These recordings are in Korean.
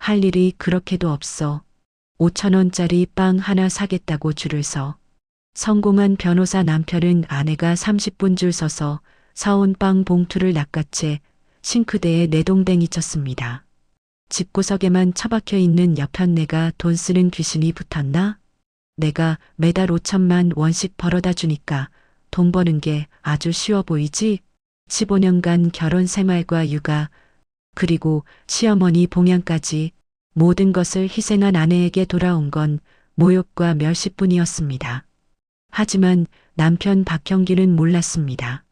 할 일이 그렇게도 없어. 5,000원짜리 빵 하나 사겠다고 줄을 서. 성공한 변호사 남편은 아내가 30분 줄 서서 사온 빵 봉투를 낚아채 싱크대에 내동댕이 쳤습니다. 집구석에만 처박혀 있는 여편네가 돈 쓰는 귀신이 붙었나? 내가 매달 5천만 원씩 벌어다 주니까 돈 버는 게 아주 쉬워 보이지? 15년간 결혼 생활과 육아, 그리고 시어머니 봉양까지 모든 것을 희생한 아내에게 돌아온 건 모욕과 멸시뿐이었습니다. 하지만 남편 박형규는 몰랐습니다.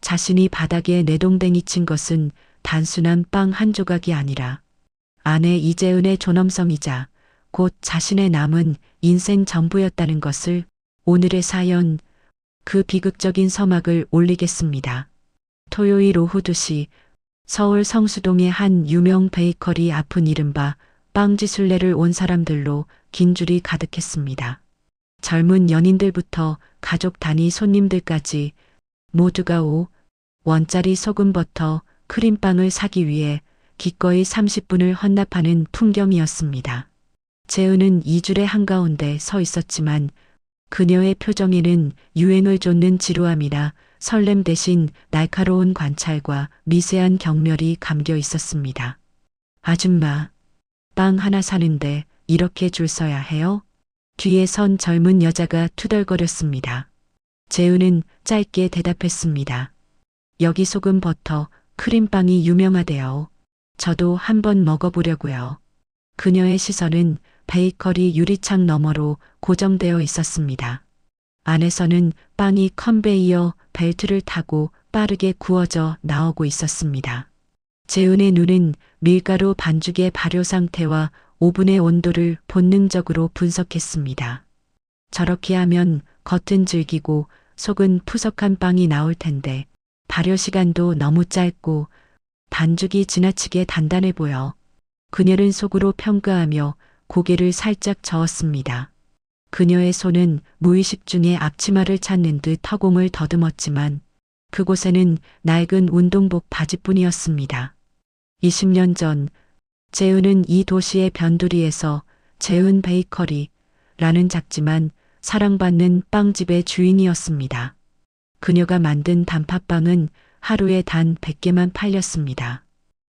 자신이 바닥에 내동댕이 친 것은 단순한 빵 한 조각이 아니라 아내 이재은의 존엄성이자 곧 자신의 남은 인생 전부였다는 것을. 오늘의 사연, 그 비극적인 서막을 올리겠습니다. 토요일 오후 2시 서울 성수동의 한 유명 베이커리 앞은 이른바 빵지순례를 온 사람들로 긴 줄이 가득했습니다. 젊은 연인들부터 가족 단위 손님들까지 모두가 5원짜리 소금버터 크림빵을 사기 위해 기꺼이 30분을 헌납하는 풍경이었습니다. 재은은 이 줄의 한가운데 서 있었지만 그녀의 표정에는 유행을 좇는 지루함이나 설렘 대신 날카로운 관찰과 미세한 경멸이 감겨 있었습니다. 아줌마, 빵 하나 사는데 이렇게 줄 서야 해요? 뒤에 선 젊은 여자가 투덜거렸습니다. 재은은 짧게 대답했습니다. 여기 소금 버터 크림빵이 유명하대요. 저도 한번 먹어보려고요. 그녀의 시선은 베이커리 유리창 너머로 고정되어 있었습니다. 안에서는 빵이 컨베이어 벨트를 타고 빠르게 구워져 나오고 있었습니다. 재은의 눈은 밀가루 반죽의 발효 상태와 오븐의 온도를 본능적으로 분석했습니다. 저렇게 하면 겉은 질기고 속은 푸석한 빵이 나올 텐데 발효 시간도 너무 짧고 반죽이 지나치게 단단해 보여. 그녀는 속으로 평가하며 고개를 살짝 저었습니다. 그녀의 손은 무의식 중에 앞치마를 찾는 듯 허공을 더듬었지만 그곳에는 낡은 운동복 바지뿐이었습니다. 20년 전 재은은 이 도시의 변두리에서 재은 베이커리라는 작지만 사랑받는 빵집의 주인이었습니다. 그녀가 만든 단팥빵은 하루에 단 100개만 팔렸습니다.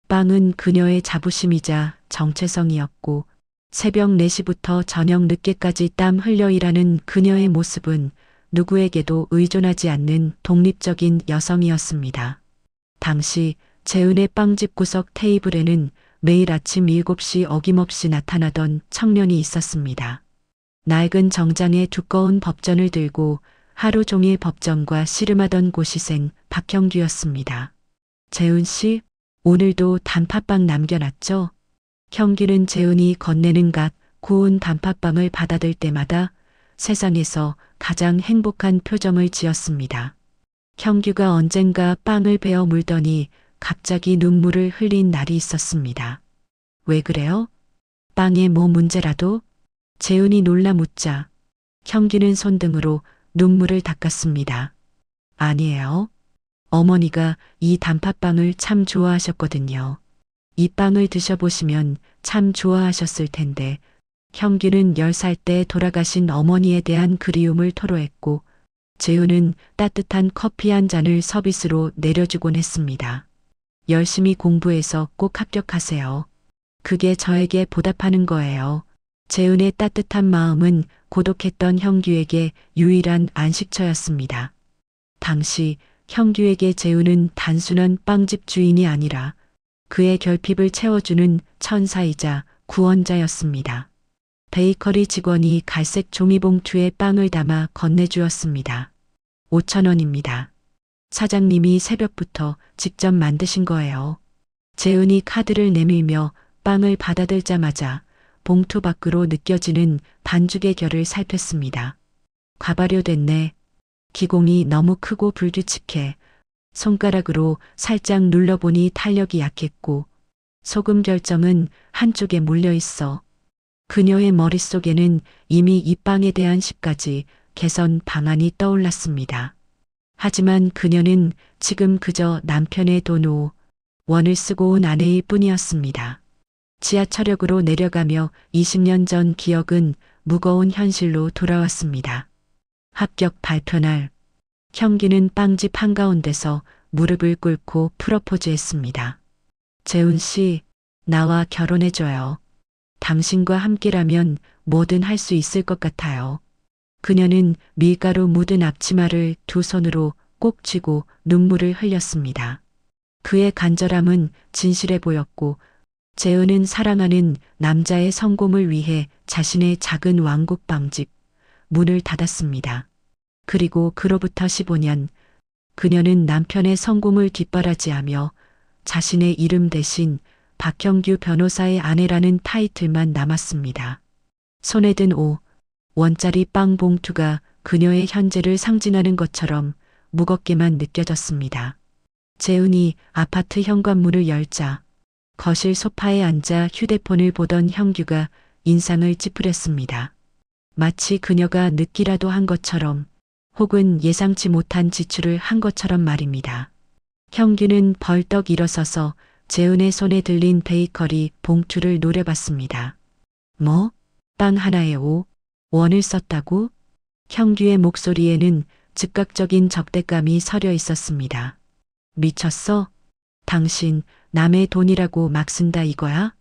빵은 그녀의 자부심이자 정체성이었고 새벽 4시부터 저녁 늦게까지 땀 흘려 일하는 그녀의 모습은 누구에게도 의존하지 않는 독립적인 여성이었습니다. 당시 재은의 빵집 구석 테이블에는 매일 아침 7시 어김없이 나타나던 청년이 있었습니다. 낡은 정장에 두꺼운 법전을 들고 하루 종일 법정과 씨름하던 고시생 박형규였습니다. 재은 씨, 오늘도 단팥빵 남겨놨죠? 형규는 재은이 건네는 갓 구운 단팥빵을 받아들 때마다 세상에서 가장 행복한 표정을 지었습니다. 형규가 언젠가 빵을 베어 물더니 갑자기 눈물을 흘린 날이 있었습니다. 왜 그래요? 빵에 뭐 문제라도? 재은이 놀라 묻자 형규는 손등으로 눈물을 닦았습니다. 아니에요. 어머니가 이 단팥빵을 참 좋아하셨거든요. 이 빵을 드셔보시면 참 좋아하셨을 텐데. 형규는 10살 때 돌아가신 어머니에 대한 그리움을 토로했고 재훈은 따뜻한 커피 한 잔을 서비스로 내려주곤 했습니다. 열심히 공부해서 꼭 합격하세요. 그게 저에게 보답하는 거예요. 재훈의 따뜻한 마음은 고독했던 형규에게 유일한 안식처였습니다. 당시 형규에게 재훈은 단순한 빵집 주인이 아니라 그의 결핍을 채워주는 천사이자 구원자였습니다. 베이커리 직원이 갈색 종이봉투에 빵을 담아 건네주었습니다. 5,000원입니다. 사장님이 새벽부터 직접 만드신 거예요. 재은이 카드를 내밀며 빵을 받아들자마자 봉투 밖으로 느껴지는 반죽의 결을 살폈습니다. 과발효됐네. 기공이 너무 크고 불규칙해. 손가락으로 살짝 눌러보니 탄력이 약했고 소금 결정은 한쪽에 몰려 있어. 그녀의 머릿속에는 이미 이 빵에 대한 10가지 개선 방안이 떠올랐습니다. 하지만 그녀는 지금 그저 남편의 돈 5원을 쓰고 온 아내일 뿐이었습니다. 지하철역으로 내려가며 20년 전 기억은 무거운 현실로 돌아왔습니다. 합격 발표날, 형규는 빵집 한가운데서 무릎을 꿇고 프러포즈했습니다. 재훈 씨, 나와 결혼해줘요. 당신과 함께라면 뭐든 할 수 있을 것 같아요. 그녀는 밀가루 묻은 앞치마를 두 손으로 꼭 쥐고 눈물을 흘렸습니다. 그의 간절함은 진실해 보였고 재은은 사랑하는 남자의 성공을 위해 자신의 작은 왕국 빵집 문을 닫았습니다. 그리고 그로부터 15년 그녀는 남편의 성공을 뒷바라지하며 자신의 이름 대신 박형규 변호사의 아내라는 타이틀만 남았습니다. 손에 든 5원짜리 빵 봉투가 그녀의 현재를 상징하는 것처럼 무겁게만 느껴졌습니다. 재은이 아파트 현관문을 열자 거실 소파에 앉아 휴대폰을 보던 형규가 인상을 찌푸렸습니다. 마치 그녀가 늦기라도 한 것처럼 혹은 예상치 못한 지출을 한 것처럼 말입니다. 형규는 벌떡 일어서서 재은의 손에 들린 베이커리 봉투를 노려봤습니다. 뭐? 빵 하나에 5원을 썼다고? 형규의 목소리에는 즉각적인 적대감이 서려 있었습니다. 미쳤어? 당신 남의 돈이라고 막 쓴다 이거야?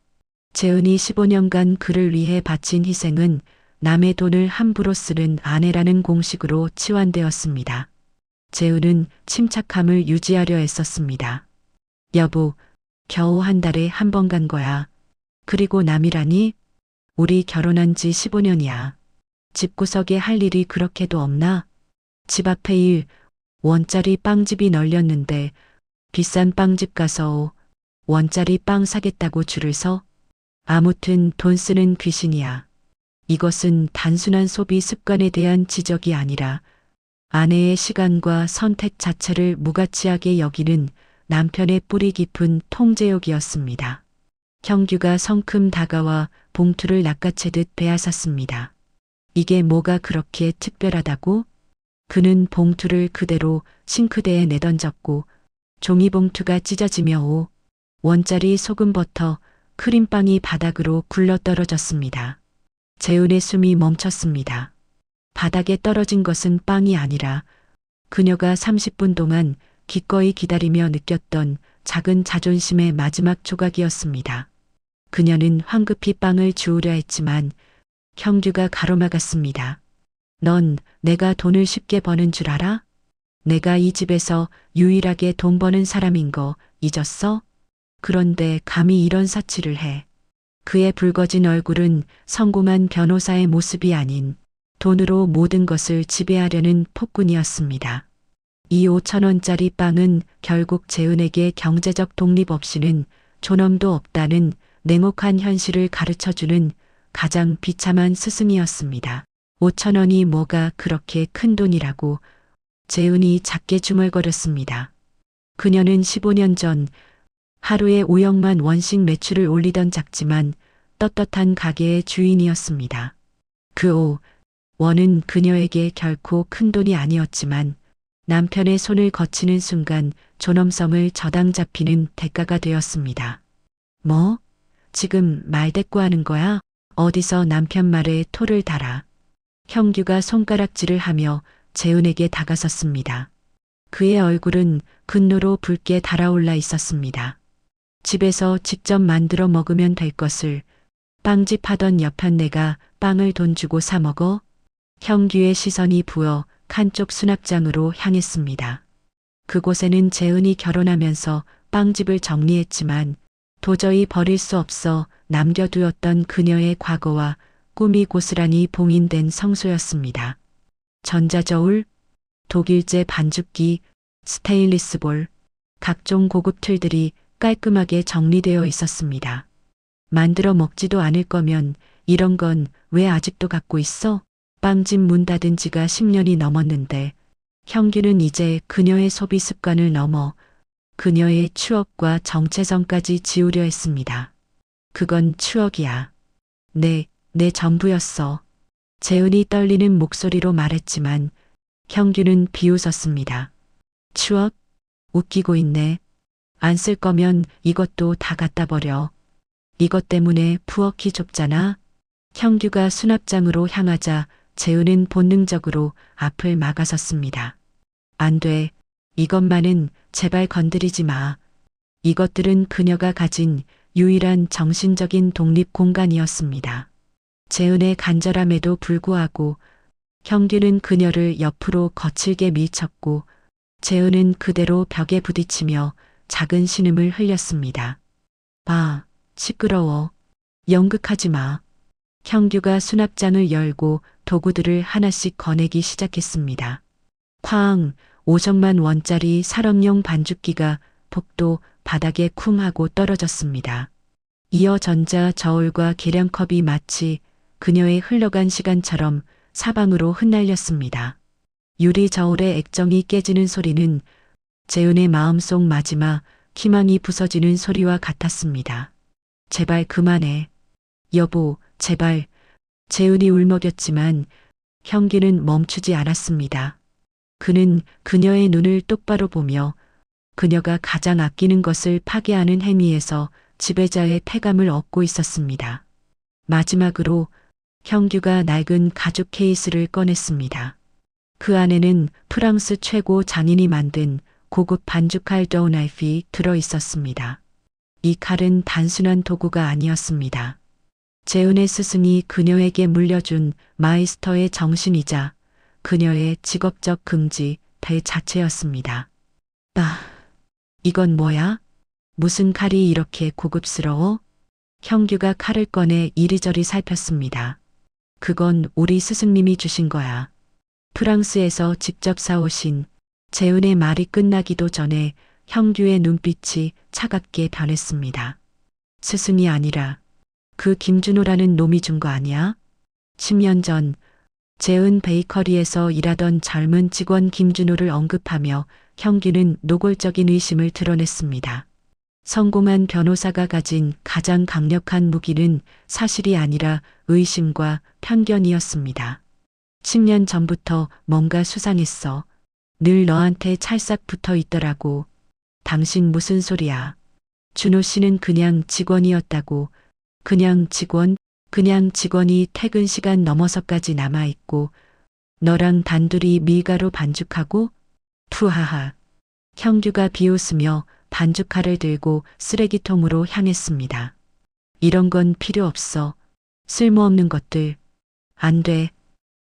재은이 15년간 그를 위해 바친 희생은 남의 돈을 함부로 쓰는 아내라는 공식으로 치환되었습니다. 재은은 침착함을 유지하려 애썼습니다. 여보, 겨우 한 달에 한 번 간 거야. 그리고 남이라니? 우리 결혼한 지 15년이야. 집구석에 할 일이 그렇게도 없나? 집 앞에 1원짜리 빵집이 널렸는데 비싼 빵집 가서 5원짜리 빵 사겠다고 줄을 서? 아무튼 돈 쓰는 귀신이야. 이것은 단순한 소비 습관에 대한 지적이 아니라 아내의 시간과 선택 자체를 무가치하게 여기는 남편의 뿌리 깊은 통제욕이었습니다. 형규가 성큼 다가와 봉투를 낚아채듯 빼앗았습니다. 이게 뭐가 그렇게 특별하다고? 그는 봉투를 그대로 싱크대에 내던졌고 종이봉투가 찢어지며 5원짜리 소금버터 크림빵이 바닥으로 굴러떨어졌습니다. 재은의 숨이 멈췄습니다. 바닥에 떨어진 것은 빵이 아니라 그녀가 30분 동안 기꺼이 기다리며 느꼈던 작은 자존심의 마지막 조각이었습니다. 그녀는 황급히 빵을 주우려 했지만 형규가 가로막았습니다. 넌 내가 돈을 쉽게 버는 줄 알아? 내가 이 집에서 유일하게 돈 버는 사람인 거 잊었어? 그런데 감히 이런 사치를 해. 그의 붉어진 얼굴은 성공한 변호사의 모습이 아닌 돈으로 모든 것을 지배하려는 폭군이었습니다. 이 5,000원짜리 빵은 결국 재은에게 경제적 독립 없이는 존엄도 없다는 냉혹한 현실을 가르쳐주는 가장 비참한 스승이었습니다. 5,000원이 뭐가 그렇게 큰 돈이라고 재은이 작게 중얼거렸습니다. 그녀는 15년 전 하루에 5억만 원씩 매출을 올리던 작지만 떳떳한 가게의 주인이었습니다. 그 5원은 그녀에게 결코 큰 돈이 아니었지만 남편의 손을 거치는 순간 존엄성을 저당 잡히는 대가가 되었습니다. 뭐? 지금 말대꾸하는 거야? 어디서 남편 말에 토를 달아. 형규가 손가락질을 하며 재은에게 다가섰습니다. 그의 얼굴은 분노로 붉게 달아올라 있었습니다. 집에서 직접 만들어 먹으면 될 것을 빵집 하던 여편 내가 빵을 돈 주고 사 먹어? 형규의 시선이 부어 칸쪽 수납장으로 향했습니다. 그곳에는 재은이 결혼하면서 빵집을 정리했지만 도저히 버릴 수 없어 남겨두었던 그녀의 과거와 꿈이 고스란히 봉인된 성소였습니다. 전자저울, 독일제 반죽기, 스테인리스 볼, 각종 고급 틀들이 깔끔하게 정리되어 있었습니다. 만들어 먹지도 않을 거면 이런 건 왜 아직도 갖고 있어? 빵집 문 닫은 지가 10년이 넘었는데 형규는 이제 그녀의 소비 습관을 넘어 그녀의 추억과 정체성까지 지우려 했습니다. 그건 추억이야. 내 전부였어. 재은이 떨리는 목소리로 말했지만 형규는 비웃었습니다. 추억? 웃기고 있네. 안 쓸 거면 이것도 다 갖다 버려. 이것 때문에 부엌이 좁잖아. 형규가 수납장으로 향하자 재우는 본능적으로 앞을 막아섰습니다. 안 돼. 이것만은 제발 건드리지 마. 이것들은 그녀가 가진 유일한 정신적인 독립 공간이었습니다. 재은의 간절함에도 불구하고 형규는 그녀를 옆으로 거칠게 밀쳤고 재은은 그대로 벽에 부딪히며 작은 신음을 흘렸습니다. 아, 시끄러워. 연극하지 마. 형규가 수납장을 열고 도구들을 하나씩 거내기 시작했습니다. 쾅, 5천만 원짜리 산업용 반죽기가 복도 바닥에 쿵 하고 떨어졌습니다. 이어 전자 저울과 계량컵이 마치 그녀의 흘러간 시간처럼 사방으로 흩날렸습니다. 유리 저울의 액정이 깨지는 소리는 재은의 마음속 마지막 희망이 부서지는 소리와 같았습니다. 제발 그만해. 여보, 제발. 재은이 울먹였지만 형기는 멈추지 않았습니다. 그는 그녀의 눈을 똑바로 보며 그녀가 가장 아끼는 것을 파괴하는 행위에서 지배자의 패감을 얻고 있었습니다. 마지막으로 형규가 낡은 가죽 케이스를 꺼냈습니다. 그 안에는 프랑스 최고 장인이 만든 고급 반죽칼 도우나이프이 들어 있었습니다. 이 칼은 단순한 도구가 아니었습니다. 재은의 스승이 그녀에게 물려준 마이스터의 정신이자 그녀의 직업적 긍지, 배 자체였습니다. 아, 이건 뭐야? 무슨 칼이 이렇게 고급스러워? 형규가 칼을 꺼내 이리저리 살폈습니다. 그건 우리 스승님이 주신 거야. 프랑스에서 직접 사오신. 재은의 말이 끝나기도 전에 형규의 눈빛이 차갑게 변했습니다. 스승이 아니라 그 김준호라는 놈이 준 거 아니야? 10년 전 재은 베이커리에서 일하던 젊은 직원 김준호를 언급하며 형규는 노골적인 의심을 드러냈습니다. 성공한 변호사가 가진 가장 강력한 무기는 사실이 아니라 의심과 편견이었습니다. 10년 전부터 뭔가 수상했어. 늘 너한테 찰싹 붙어 있더라고. 당신 무슨 소리야. 준호 씨는 그냥 직원이었다고. 그냥 직원이 퇴근 시간 넘어서까지 남아있고 너랑 단둘이 밀가루 반죽하고? 푸하하. 형규가 비웃으며 반죽칼을 들고 쓰레기통으로 향했습니다. 이런 건 필요 없어. 쓸모없는 것들. 안 돼.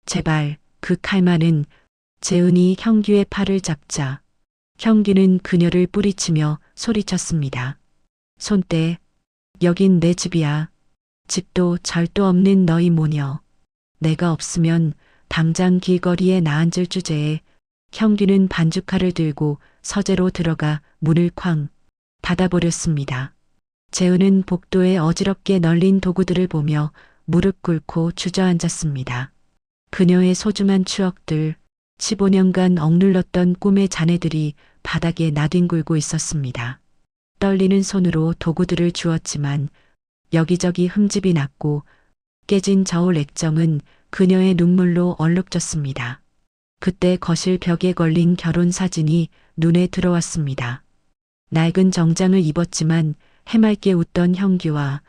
제발 그 칼만은. 재은이 형규의 팔을 잡자 형규는 그녀를 뿌리치며 소리쳤습니다. 손 떼. 여긴 내 집이야. 집도 절도 없는 너희 모녀. 내가 없으면 당장 길거리에 나앉을 주제에 형규는 반죽칼을 들고 서재로 들어가 문을 쾅 닫아버렸습니다. 재은은 복도에 어지럽게 널린 도구들을 보며 무릎 꿇고 주저앉았습니다. 그녀의 소중한 추억들, 15년간 억눌렀던 꿈의 잔해들이 바닥에 나뒹굴고 있었습니다. 떨리는 손으로 도구들을 주었지만 여기저기 흠집이 났고 깨진 저울 액정은 그녀의 눈물로 얼룩졌습니다. 그때 거실 벽에 걸린 결혼 사진이 눈에 들어왔습니다. 낡은 정장을 입었지만 해맑게 웃던 형규와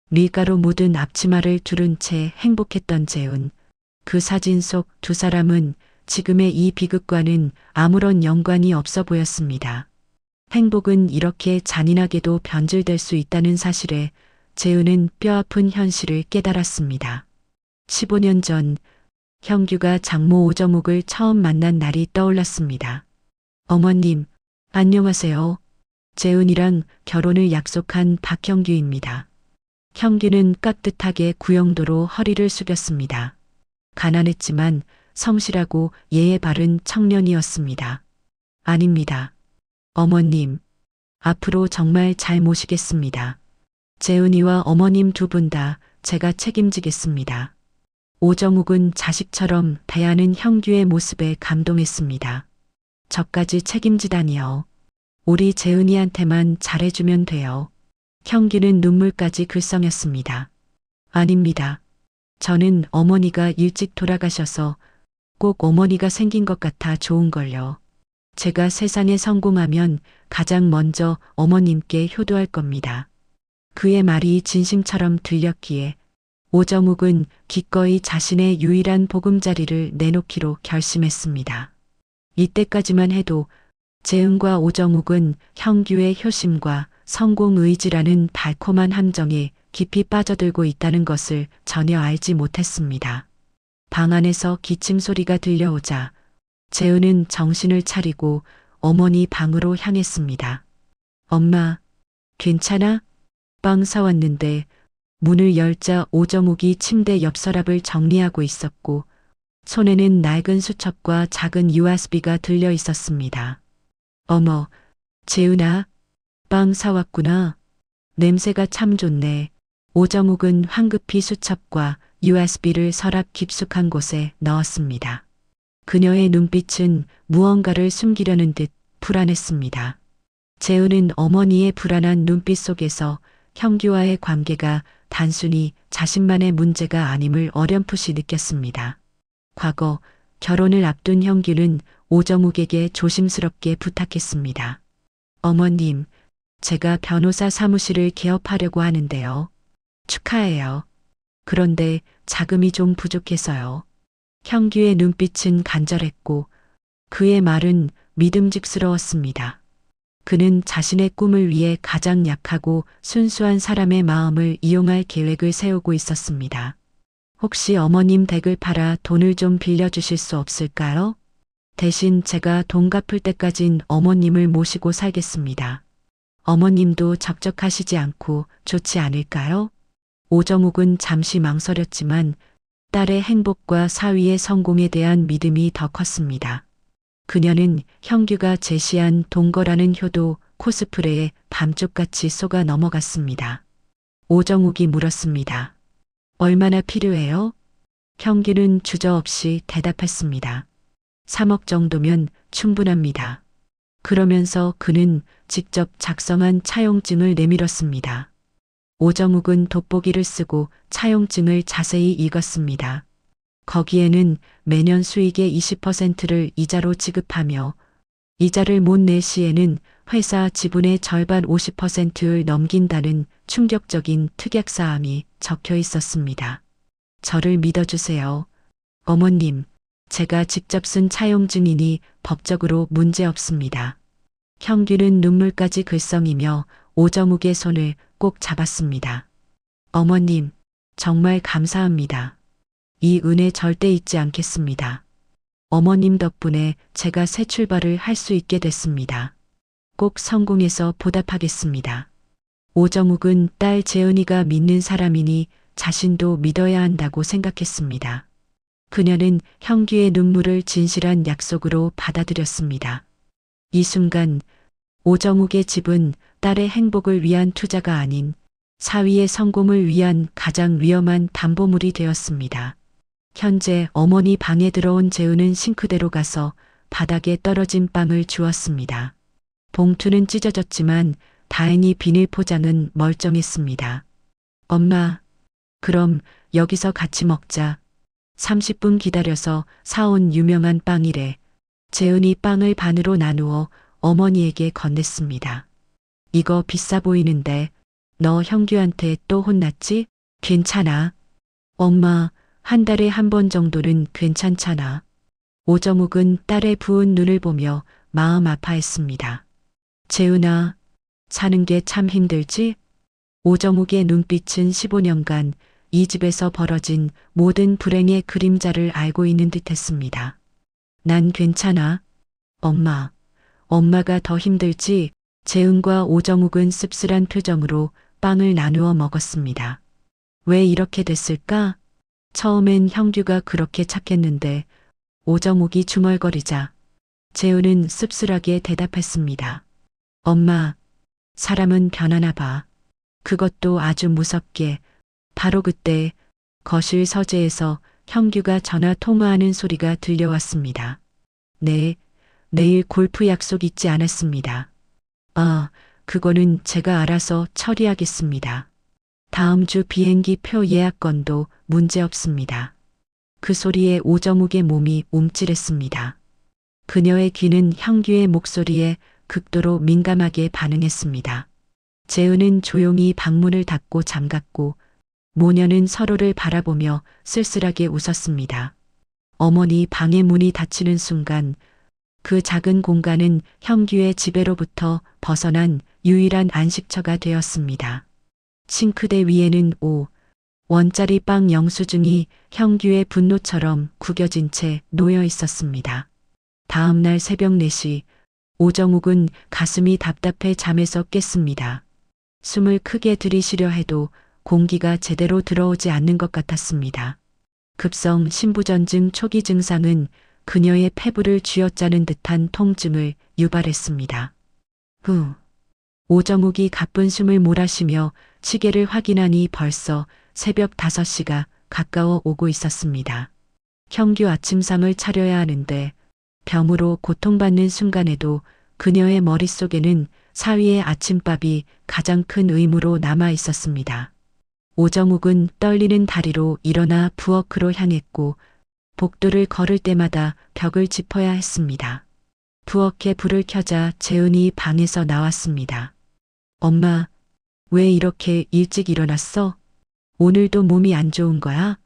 밀가루 묻은 앞치마를 두른 채 행복했던 재은. 그 사진 속 두 사람은 지금의 이 비극과는 아무런 연관이 없어 보였습니다. 행복은 이렇게 잔인하게도 변질될 수 있다는 사실에 재은은 뼈아픈 현실을 깨달았습니다. 15년 전 형규가 장모 오정욱을 처음 만난 날이 떠올랐습니다. 어머님, 안녕하세요. 재은이랑 결혼을 약속한 박형규입니다. 형규는 깍듯하게 구형도로 허리를 숙였습니다. 가난했지만 성실하고 예의 바른 청년이었습니다. 아닙니다. 어머님, 앞으로 정말 잘 모시겠습니다. 재은이와 어머님 두 분 다 제가 책임지겠습니다. 오정욱은 자식처럼 대하는 형규의 모습에 감동했습니다. 저까지 책임지다니요. 우리 재은이한테만 잘해주면 돼요. 형규는 눈물까지 글썽였습니다. 아닙니다. 저는 어머니가 일찍 돌아가셔서 꼭 어머니가 생긴 것 같아 좋은걸요. 제가 세상에 성공하면 가장 먼저 어머님께 효도할 겁니다. 그의 말이 진심처럼 들렸기에 오정욱은 기꺼이 자신의 유일한 보금자리를 내놓기로 결심했습니다. 이때까지만 해도 재은과 오정욱은 형규의 효심과 성공 의지라는 달콤한 함정에 깊이 빠져들고 있다는 것을 전혀 알지 못했습니다. 방 안에서 기침 소리가 들려오자 재은은 정신을 차리고 어머니 방으로 향했습니다. 엄마, 괜찮아? 빵 사왔는데. 문을 열자 오정욱이 침대 옆 서랍을 정리하고 있었고 손에는 낡은 수첩과 작은 USB가 들려 있었습니다. 어머, 재은아, 빵 사왔구나. 냄새가 참 좋네. 오정욱은 황급히 수첩과 USB를 서랍 깊숙한 곳에 넣었습니다. 그녀의 눈빛은 무언가를 숨기려는 듯 불안했습니다. 재은은 어머니의 불안한 눈빛 속에서 형규와의 관계가 단순히 자신만의 문제가 아님을 어렴풋이 느꼈습니다. 과거 결혼을 앞둔 형규는 오정욱에게 조심스럽게 부탁했습니다. 어머님, 제가 변호사 사무실을 개업하려고 하는데요. 축하해요. 그런데 자금이 좀 부족해서요. 형규의 눈빛은 간절했고 그의 말은 믿음직스러웠습니다. 그는 자신의 꿈을 위해 가장 약하고 순수한 사람의 마음을 이용할 계획을 세우고 있었습니다. 혹시 어머님 댁을 팔아 돈을 좀 빌려주실 수 없을까요? 대신 제가 돈 갚을 때까진 어머님을 모시고 살겠습니다. 어머님도 적적하시지 않고 좋지 않을까요? 오정욱은 잠시 망설였지만 딸의 행복과 사위의 성공에 대한 믿음이 더 컸습니다. 그녀는 형규가 제시한 동거라는 효도 코스프레에 밤쪽같이 속아 넘어갔습니다. 오정욱이 물었습니다. 얼마나 필요해요? 형규는 주저없이 대답했습니다. 3억 정도면 충분합니다. 그러면서 그는 직접 작성한 차용증을 내밀었습니다. 오정욱은 돋보기를 쓰고 차용증을 자세히 읽었습니다. 거기에는 매년 수익의 20%를 이자로 지급하며 이자를 못 낼 시에는 회사 지분의 절반 50%를 넘긴다는 충격적인 특약사항이 적혀 있었습니다. 저를 믿어주세요. 어머님, 제가 직접 쓴 차용증이니 법적으로 문제 없습니다. 형규는 눈물까지 글썽이며 오정욱의 손을 꼭 잡았습니다. 어머님, 정말 감사합니다. 이 은혜 절대 잊지 않겠습니다. 어머님 덕분에 제가 새 출발을 할 수 있게 됐습니다. 꼭 성공해서 보답하겠습니다. 오정욱은 딸 재은이가 믿는 사람이니 자신도 믿어야 한다고 생각했습니다. 그녀는 형규의 눈물을 진실한 약속으로 받아들였습니다. 이 순간 오정욱의 집은 딸의 행복을 위한 투자가 아닌 사위의 성공을 위한 가장 위험한 담보물이 되었습니다. 현재 어머니 방에 들어온 재우는 싱크대로 가서 바닥에 떨어진 빵을 주웠습니다. 봉투는 찢어졌지만 다행히 비닐 포장은 멀쩡했습니다. 엄마, 그럼 여기서 같이 먹자. 30분 기다려서 사온 유명한 빵이래. 재은이 빵을 반으로 나누어 어머니에게 건넸습니다. 이거 비싸 보이는데 너 형규한테 또 혼났지? 괜찮아. 엄마, 한 달에 한 번 정도는 괜찮잖아. 오정욱은 딸의 부은 눈을 보며 마음 아파했습니다. 재은아, 사는 게 참 힘들지? 오정욱의 눈빛은 15년간 이 집에서 벌어진 모든 불행의 그림자를 알고 있는 듯했습니다. 난 괜찮아. 엄마, 엄마가 더 힘들지? 재은과 오정욱은 씁쓸한 표정으로 빵을 나누어 먹었습니다. 왜 이렇게 됐을까? 처음엔 형규가 그렇게 착했는데 오정욱이 중얼거리자 재은은 씁쓸하게 대답했습니다. 엄마, 사람은 변하나 봐. 그것도 아주 무섭게. 바로 그때 거실 서재에서 형규가 전화 통화하는 소리가 들려왔습니다. 네, 내일 골프 약속 있지 않았습니다. 아, 그거는 제가 알아서 처리하겠습니다. 다음 주 비행기 표 예약건도 문제 없습니다. 그 소리에 오정욱의 몸이 움찔했습니다. 그녀의 귀는 형규의 목소리에 극도로 민감하게 반응했습니다. 재은은 조용히 방문을 닫고 잠갔고 모녀는 서로를 바라보며 쓸쓸하게 웃었습니다. 어머니 방의 문이 닫히는 순간 그 작은 공간은 형규의 지배로부터 벗어난 유일한 안식처가 되었습니다. 싱크대 위에는 5원짜리 빵 영수증이 형규의 분노처럼 구겨진 채 놓여 있었습니다. 다음 날 새벽 4시 오정욱은 가슴이 답답해 잠에서 깼습니다. 숨을 크게 들이쉬려 해도 공기가 제대로 들어오지 않는 것 같았습니다. 급성 신부전증 초기 증상은 그녀의 폐부를 쥐어짜는 듯한 통증을 유발했습니다. 오정욱이 가쁜 숨을 몰아쉬며 시계를 확인하니 벌써 새벽 5시가 가까워 오고 있었습니다. 형규 아침상을 차려야 하는데 병으로 고통받는 순간에도 그녀의 머릿속에는 사위의 아침밥이 가장 큰 의무로 남아 있었습니다. 오정욱은 떨리는 다리로 일어나 부엌으로 향했고 복도를 걸을 때마다 벽을 짚어야 했습니다. 부엌에 불을 켜자 재은이 방에서 나왔습니다. 엄마, 왜 이렇게 일찍 일어났어? 오늘도 몸이 안 좋은 거야?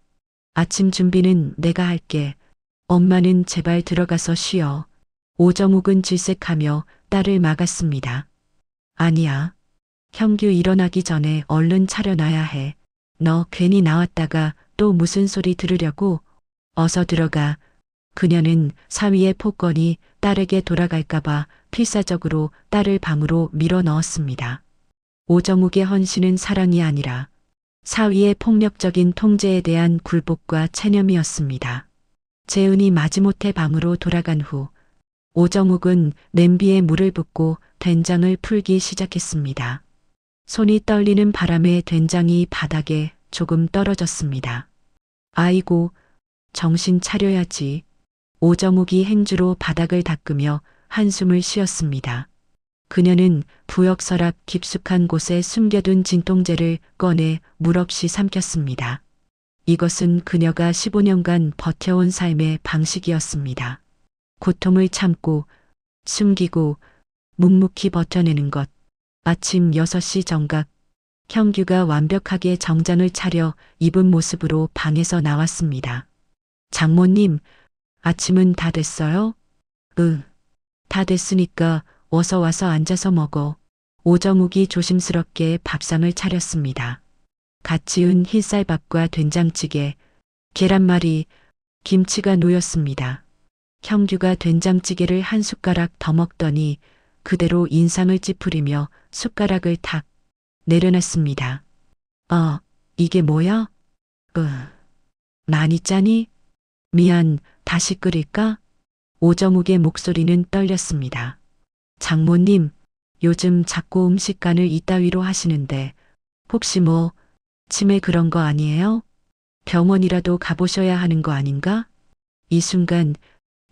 아침 준비는 내가 할게. 엄마는 제발 들어가서 쉬어. 오정욱은 질색하며 딸을 막았습니다. 아니야. 형규 일어나기 전에 얼른 차려놔야 해. 너 괜히 나왔다가 또 무슨 소리 들으려고? 어서 들어가. 그녀는 사위의 폭언이 딸에게 돌아갈까봐 필사적으로 딸을 방으로 밀어 넣었습니다. 오정욱의 헌신은 사랑이 아니라 사위의 폭력적인 통제에 대한 굴복과 체념이었습니다. 재은이 마지못해 방으로 돌아간 후 오정욱은 냄비에 물을 붓고 된장을 풀기 시작했습니다. 손이 떨리는 바람에 된장이 바닥에 조금 떨어졌습니다. 아이고, 정신 차려야지. 오정욱이 행주로 바닥을 닦으며 한숨을 쉬었습니다. 그녀는 부엌 서랍 깊숙한 곳에 숨겨둔 진통제를 꺼내 물없이 삼켰습니다. 이것은 그녀가 15년간 버텨온 삶의 방식이었습니다. 고통을 참고 숨기고 묵묵히 버텨내는 것. 아침 6시 정각, 형규가 완벽하게 정장을 차려 입은 모습으로 방에서 나왔습니다. 장모님, 아침은 다 됐어요? 다 됐으니까 어서 와서 앉아서 먹어. 오정욱이 조심스럽게 밥상을 차렸습니다. 갓 지은 흰쌀밥과 된장찌개, 계란말이, 김치가 놓였습니다. 형규가 된장찌개를 한 숟가락 더 먹더니 그대로 인상을 찌푸리며 숟가락을 탁 내려놨습니다. 이게 뭐야? 많이 짜니? 미안, 다시 끓일까? 오정욱의 목소리는 떨렸습니다. 장모님, 요즘 자꾸 음식간을 이따위로 하시는데 혹시 치매 그런 거 아니에요? 병원이라도 가보셔야 하는 거 아닌가? 이 순간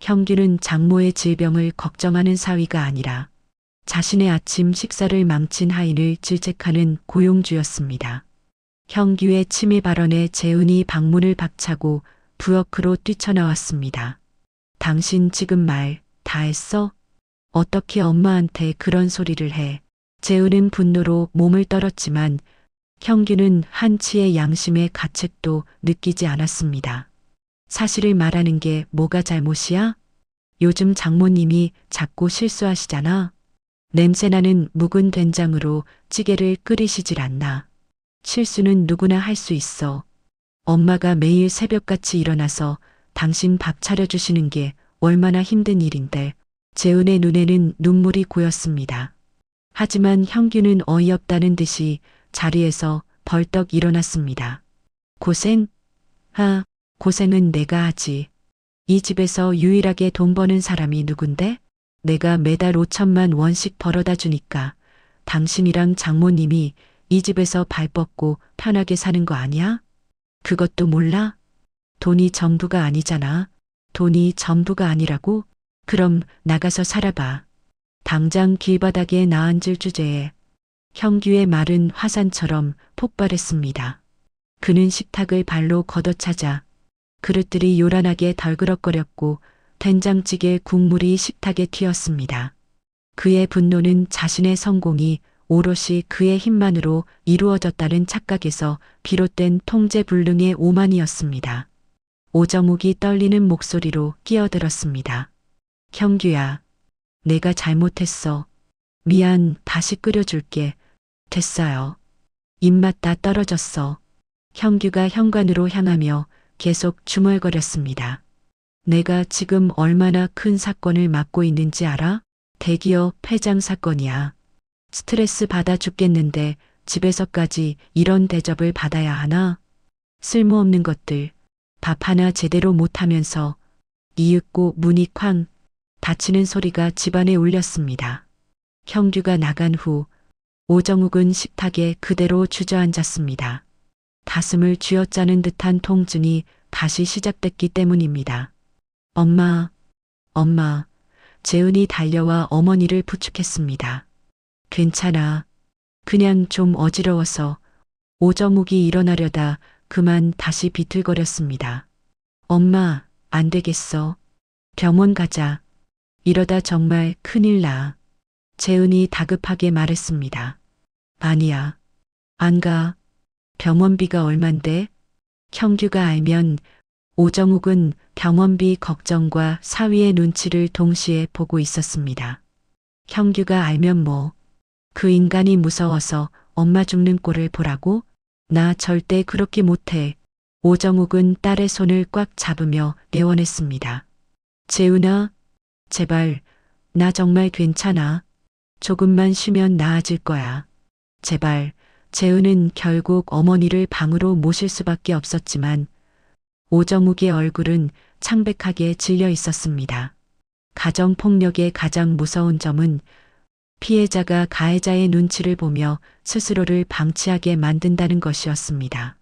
형규는 장모의 질병을 걱정하는 사위가 아니라 자신의 아침 식사를 망친 하인을 질책하는 고용주였습니다. 형규의 치매 발언에 재은이 방문을 박차고 부엌으로 뛰쳐나왔습니다. 당신 지금 말 다 했어? 어떻게 엄마한테 그런 소리를 해? 재은은 분노로 몸을 떨었지만 형규는 한치의 양심의 가책도 느끼지 않았습니다. 사실을 말하는 게 뭐가 잘못이야? 요즘 장모님이 자꾸 실수하시잖아. 냄새나는 묵은 된장으로 찌개를 끓이시질 않나. 실수는 누구나 할 수 있어. 엄마가 매일 새벽같이 일어나서 당신 밥 차려주시는 게 얼마나 힘든 일인데. 재은의 눈에는 눈물이 고였습니다. 하지만 형규는 어이없다는 듯이 자리에서 벌떡 일어났습니다. 고생은 내가 하지. 이 집에서 유일하게 돈 버는 사람이 누군데? 내가 매달 5천만 원씩 벌어다 주니까 당신이랑 장모님이 이 집에서 발 뻗고 편하게 사는 거 아니야? 그것도 몰라? 돈이 전부가 아니잖아. 돈이 전부가 아니라고? 그럼 나가서 살아봐. 당장 길바닥에 나앉을 주제에. 형규의 말은 화산처럼 폭발했습니다. 그는 식탁을 발로 걷어차자 그릇들이 요란하게 덜그럭거렸고 된장찌개 국물이 식탁에 튀었습니다. 그의 분노는 자신의 성공이 오롯이 그의 힘만으로 이루어졌다는 착각에서 비롯된 통제불능의 오만이었습니다. 오정욱이 떨리는 목소리로 끼어들었습니다. 형규야, 내가 잘못했어. 미안, 다시 끓여줄게. 됐어요. 입맛 다 떨어졌어. 형규가 현관으로 향하며 계속 중얼거렸습니다. 내가 지금 얼마나 큰 사건을 맡고 있는지 알아? 대기업 폐장 사건이야. 스트레스 받아 죽겠는데 집에서까지 이런 대접을 받아야 하나? 쓸모없는 것들. 밥 하나 제대로 못하면서. 이윽고 문이 쾅 닫히는 소리가 집안에 울렸습니다. 형규가 나간 후 오정욱은 식탁에 그대로 주저앉았습니다. 가슴을 쥐어짜는 듯한 통증이 다시 시작됐기 때문입니다. 엄마, 엄마. 재은이 달려와 어머니를 부축했습니다. 괜찮아. 그냥 좀 어지러워서. 오정욱이 일어나려다 그만 다시 비틀거렸습니다. 엄마, 안 되겠어. 병원 가자. 이러다 정말 큰일 나. 재은이 다급하게 말했습니다. 아니야. 안 가. 병원비가 얼만데? 형규가 알면. 오정욱은 병원비 걱정과 사위의 눈치를 동시에 보고 있었습니다. 형규가 알면 뭐. 그 인간이 무서워서 엄마 죽는 꼴을 보라고? 나 절대 그렇게 못해. 오정욱은 딸의 손을 꽉 잡으며 애원했습니다. 재은아, 제발, 나 정말 괜찮아. 조금만 쉬면 나아질 거야. 제발. 재은은 결국 어머니를 방으로 모실 수밖에 없었지만 오정욱의 얼굴은 창백하게 질려 있었습니다. 가정폭력의 가장 무서운 점은 피해자가 가해자의 눈치를 보며 스스로를 방치하게 만든다는 것이었습니다.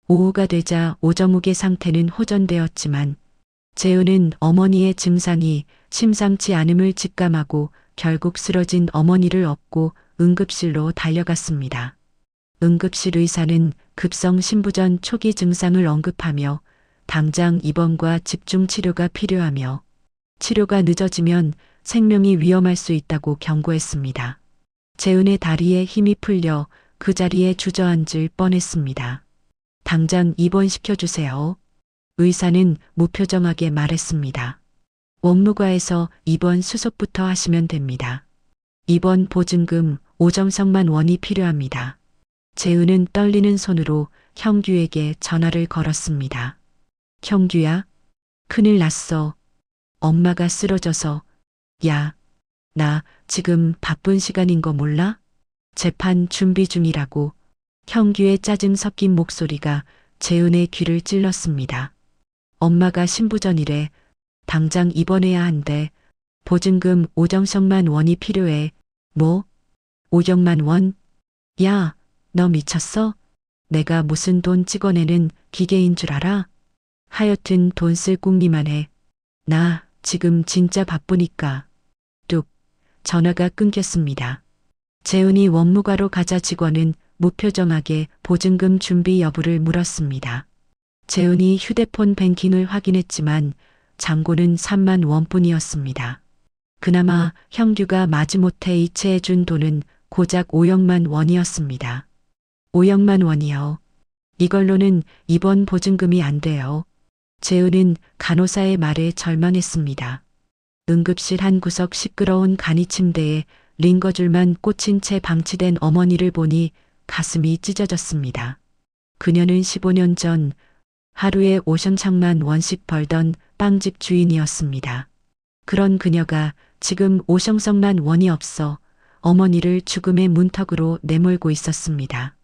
오후가 되자 오정욱의 상태는 호전되었지만 재은은 어머니의 증상이 심상치 않음을 직감하고 결국 쓰러진 어머니를 업고 응급실로 달려갔습니다. 응급실 의사는 급성 신부전 초기 증상을 언급하며 당장 입원과 집중 치료가 필요하며 치료가 늦어지면 생명이 위험할 수 있다고 경고했습니다. 재은의 다리에 힘이 풀려 그 자리에 주저앉을 뻔했습니다. 당장 입원시켜주세요. 의사는 무표정하게 말했습니다. 원무과에서 입원 수속부터 하시면 됩니다. 입원 보증금 5점석만 원이 필요합니다. 재은은 떨리는 손으로 형규에게 전화를 걸었습니다. 형규야, 큰일 났어. 엄마가 쓰러져서. 야, 나 지금 바쁜 시간인 거 몰라? 재판 준비 중이라고. 형규의 짜증 섞인 목소리가 재은의 귀를 찔렀습니다. 엄마가 신부전이래. 당장 입원해야 한대. 보증금 5정석만 원이 필요해. 뭐? 5억만 원? 야, 너 미쳤어? 내가 무슨 돈 찍어내는 기계인 줄 알아? 하여튼 돈 쓸 궁리만 해. 나 지금 진짜 바쁘니까. 뚝. 전화가 끊겼습니다. 재은이 원무과로 가자 직원은 무표정하게 보증금 준비 여부를 물었습니다. 재은이 휴대폰 뱅킹을 확인했지만 잔고는 3만 원뿐이었습니다. 그나마 형규가 마지못해 이체해준 돈은 고작 5억만 원이었습니다. 5억만 원이요. 이걸로는 입원 보증금이 안 돼요. 재은은 간호사의 말에 절망했습니다. 응급실 한 구석 시끄러운 간이 침대에 링거줄만 꽂힌 채 방치된 어머니를 보니 가슴이 찢어졌습니다. 그녀는 15년 전 하루에 5천만 원씩 벌던 빵집 주인이었습니다. 그런 그녀가 지금 5천만 원이 없어 어머니를 죽음의 문턱으로 내몰고 있었습니다.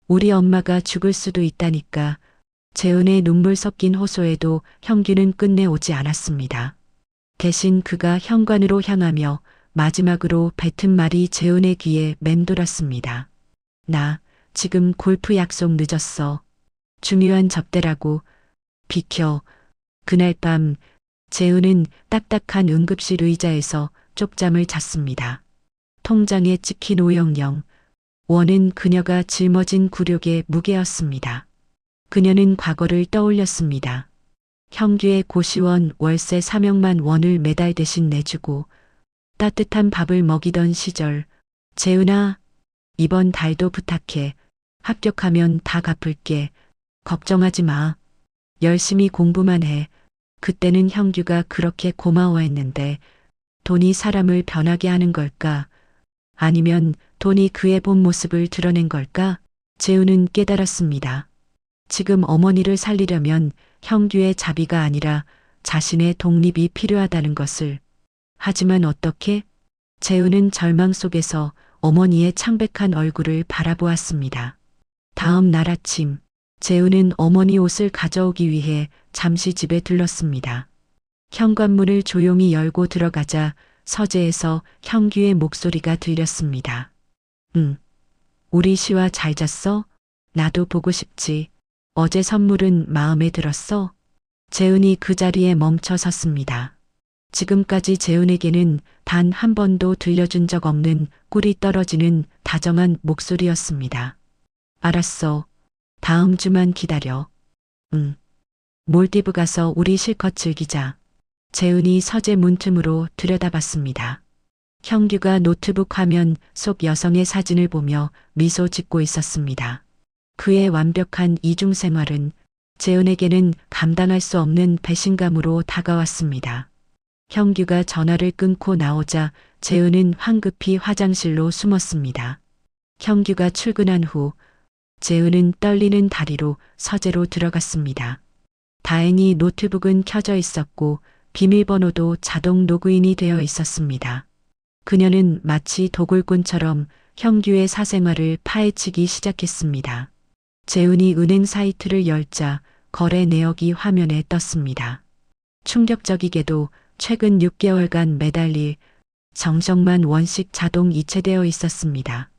우리 엄마가 죽을 수도 있다니까. 재은의 눈물 섞인 호소에도 형규는 끝내 오지 않았습니다. 대신 그가 현관으로 향하며 마지막으로 뱉은 말이 재은의 귀에 맴돌았습니다. 나 지금 골프 약속 늦었어. 중요한 접대라고. 비켜. 그날 밤 재은은 딱딱한 응급실 의자에서 쪽잠을 잤습니다. 통장에 찍힌 500 원은 그녀가 짊어진 굴욕의 무게였습니다. 그녀는 과거를 떠올렸습니다. 형규의 고시원 월세 3억만 원을 매달 대신 내주고 따뜻한 밥을 먹이던 시절. 재은아, 이번 달도 부탁해. 합격하면 다 갚을게. 걱정하지 마. 열심히 공부만 해. 그때는 형규가 그렇게 고마워했는데 돈이 사람을 변하게 하는 걸까? 아니면 돈이 그의 본 모습을 드러낸 걸까? 재우는 깨달았습니다. 지금 어머니를 살리려면 형규의 자비가 아니라 자신의 독립이 필요하다는 것을. 하지만 어떻게? 재우는 절망 속에서 어머니의 창백한 얼굴을 바라보았습니다. 다음 날 아침, 재우는 어머니 옷을 가져오기 위해 잠시 집에 들렀습니다. 현관문을 조용히 열고 들어가자 서재에서 형규의 목소리가 들렸습니다. 응. 우리 시와 잘 잤어? 나도 보고 싶지. 어제 선물은 마음에 들었어? 재은이 그 자리에 멈춰 섰습니다. 지금까지 재은에게는 단 한 번도 들려준 적 없는 꿀이 떨어지는 다정한 목소리였습니다. 알았어. 다음 주만 기다려. 응. 몰디브 가서 우리 실컷 즐기자. 재은이 서재 문틈으로 들여다봤습니다. 형규가 노트북 화면 속 여성의 사진을 보며 미소 짓고 있었습니다. 그의 완벽한 이중 생활은 재은에게는 감당할 수 없는 배신감으로 다가왔습니다. 형규가 전화를 끊고 나오자 재은은 황급히 화장실로 숨었습니다. 형규가 출근한 후 재은은 떨리는 다리로 서재로 들어갔습니다. 다행히 노트북은 켜져 있었고 비밀번호도 자동 로그인이 되어 있었습니다. 그녀는 마치 도굴꾼처럼 형규의 사생활을 파헤치기 시작했습니다. 재은이 은행 사이트를 열자 거래 내역이 화면에 떴습니다. 충격적이게도 최근 6개월간 매달릴 정정만 원씩 자동 이체되어 있었습니다.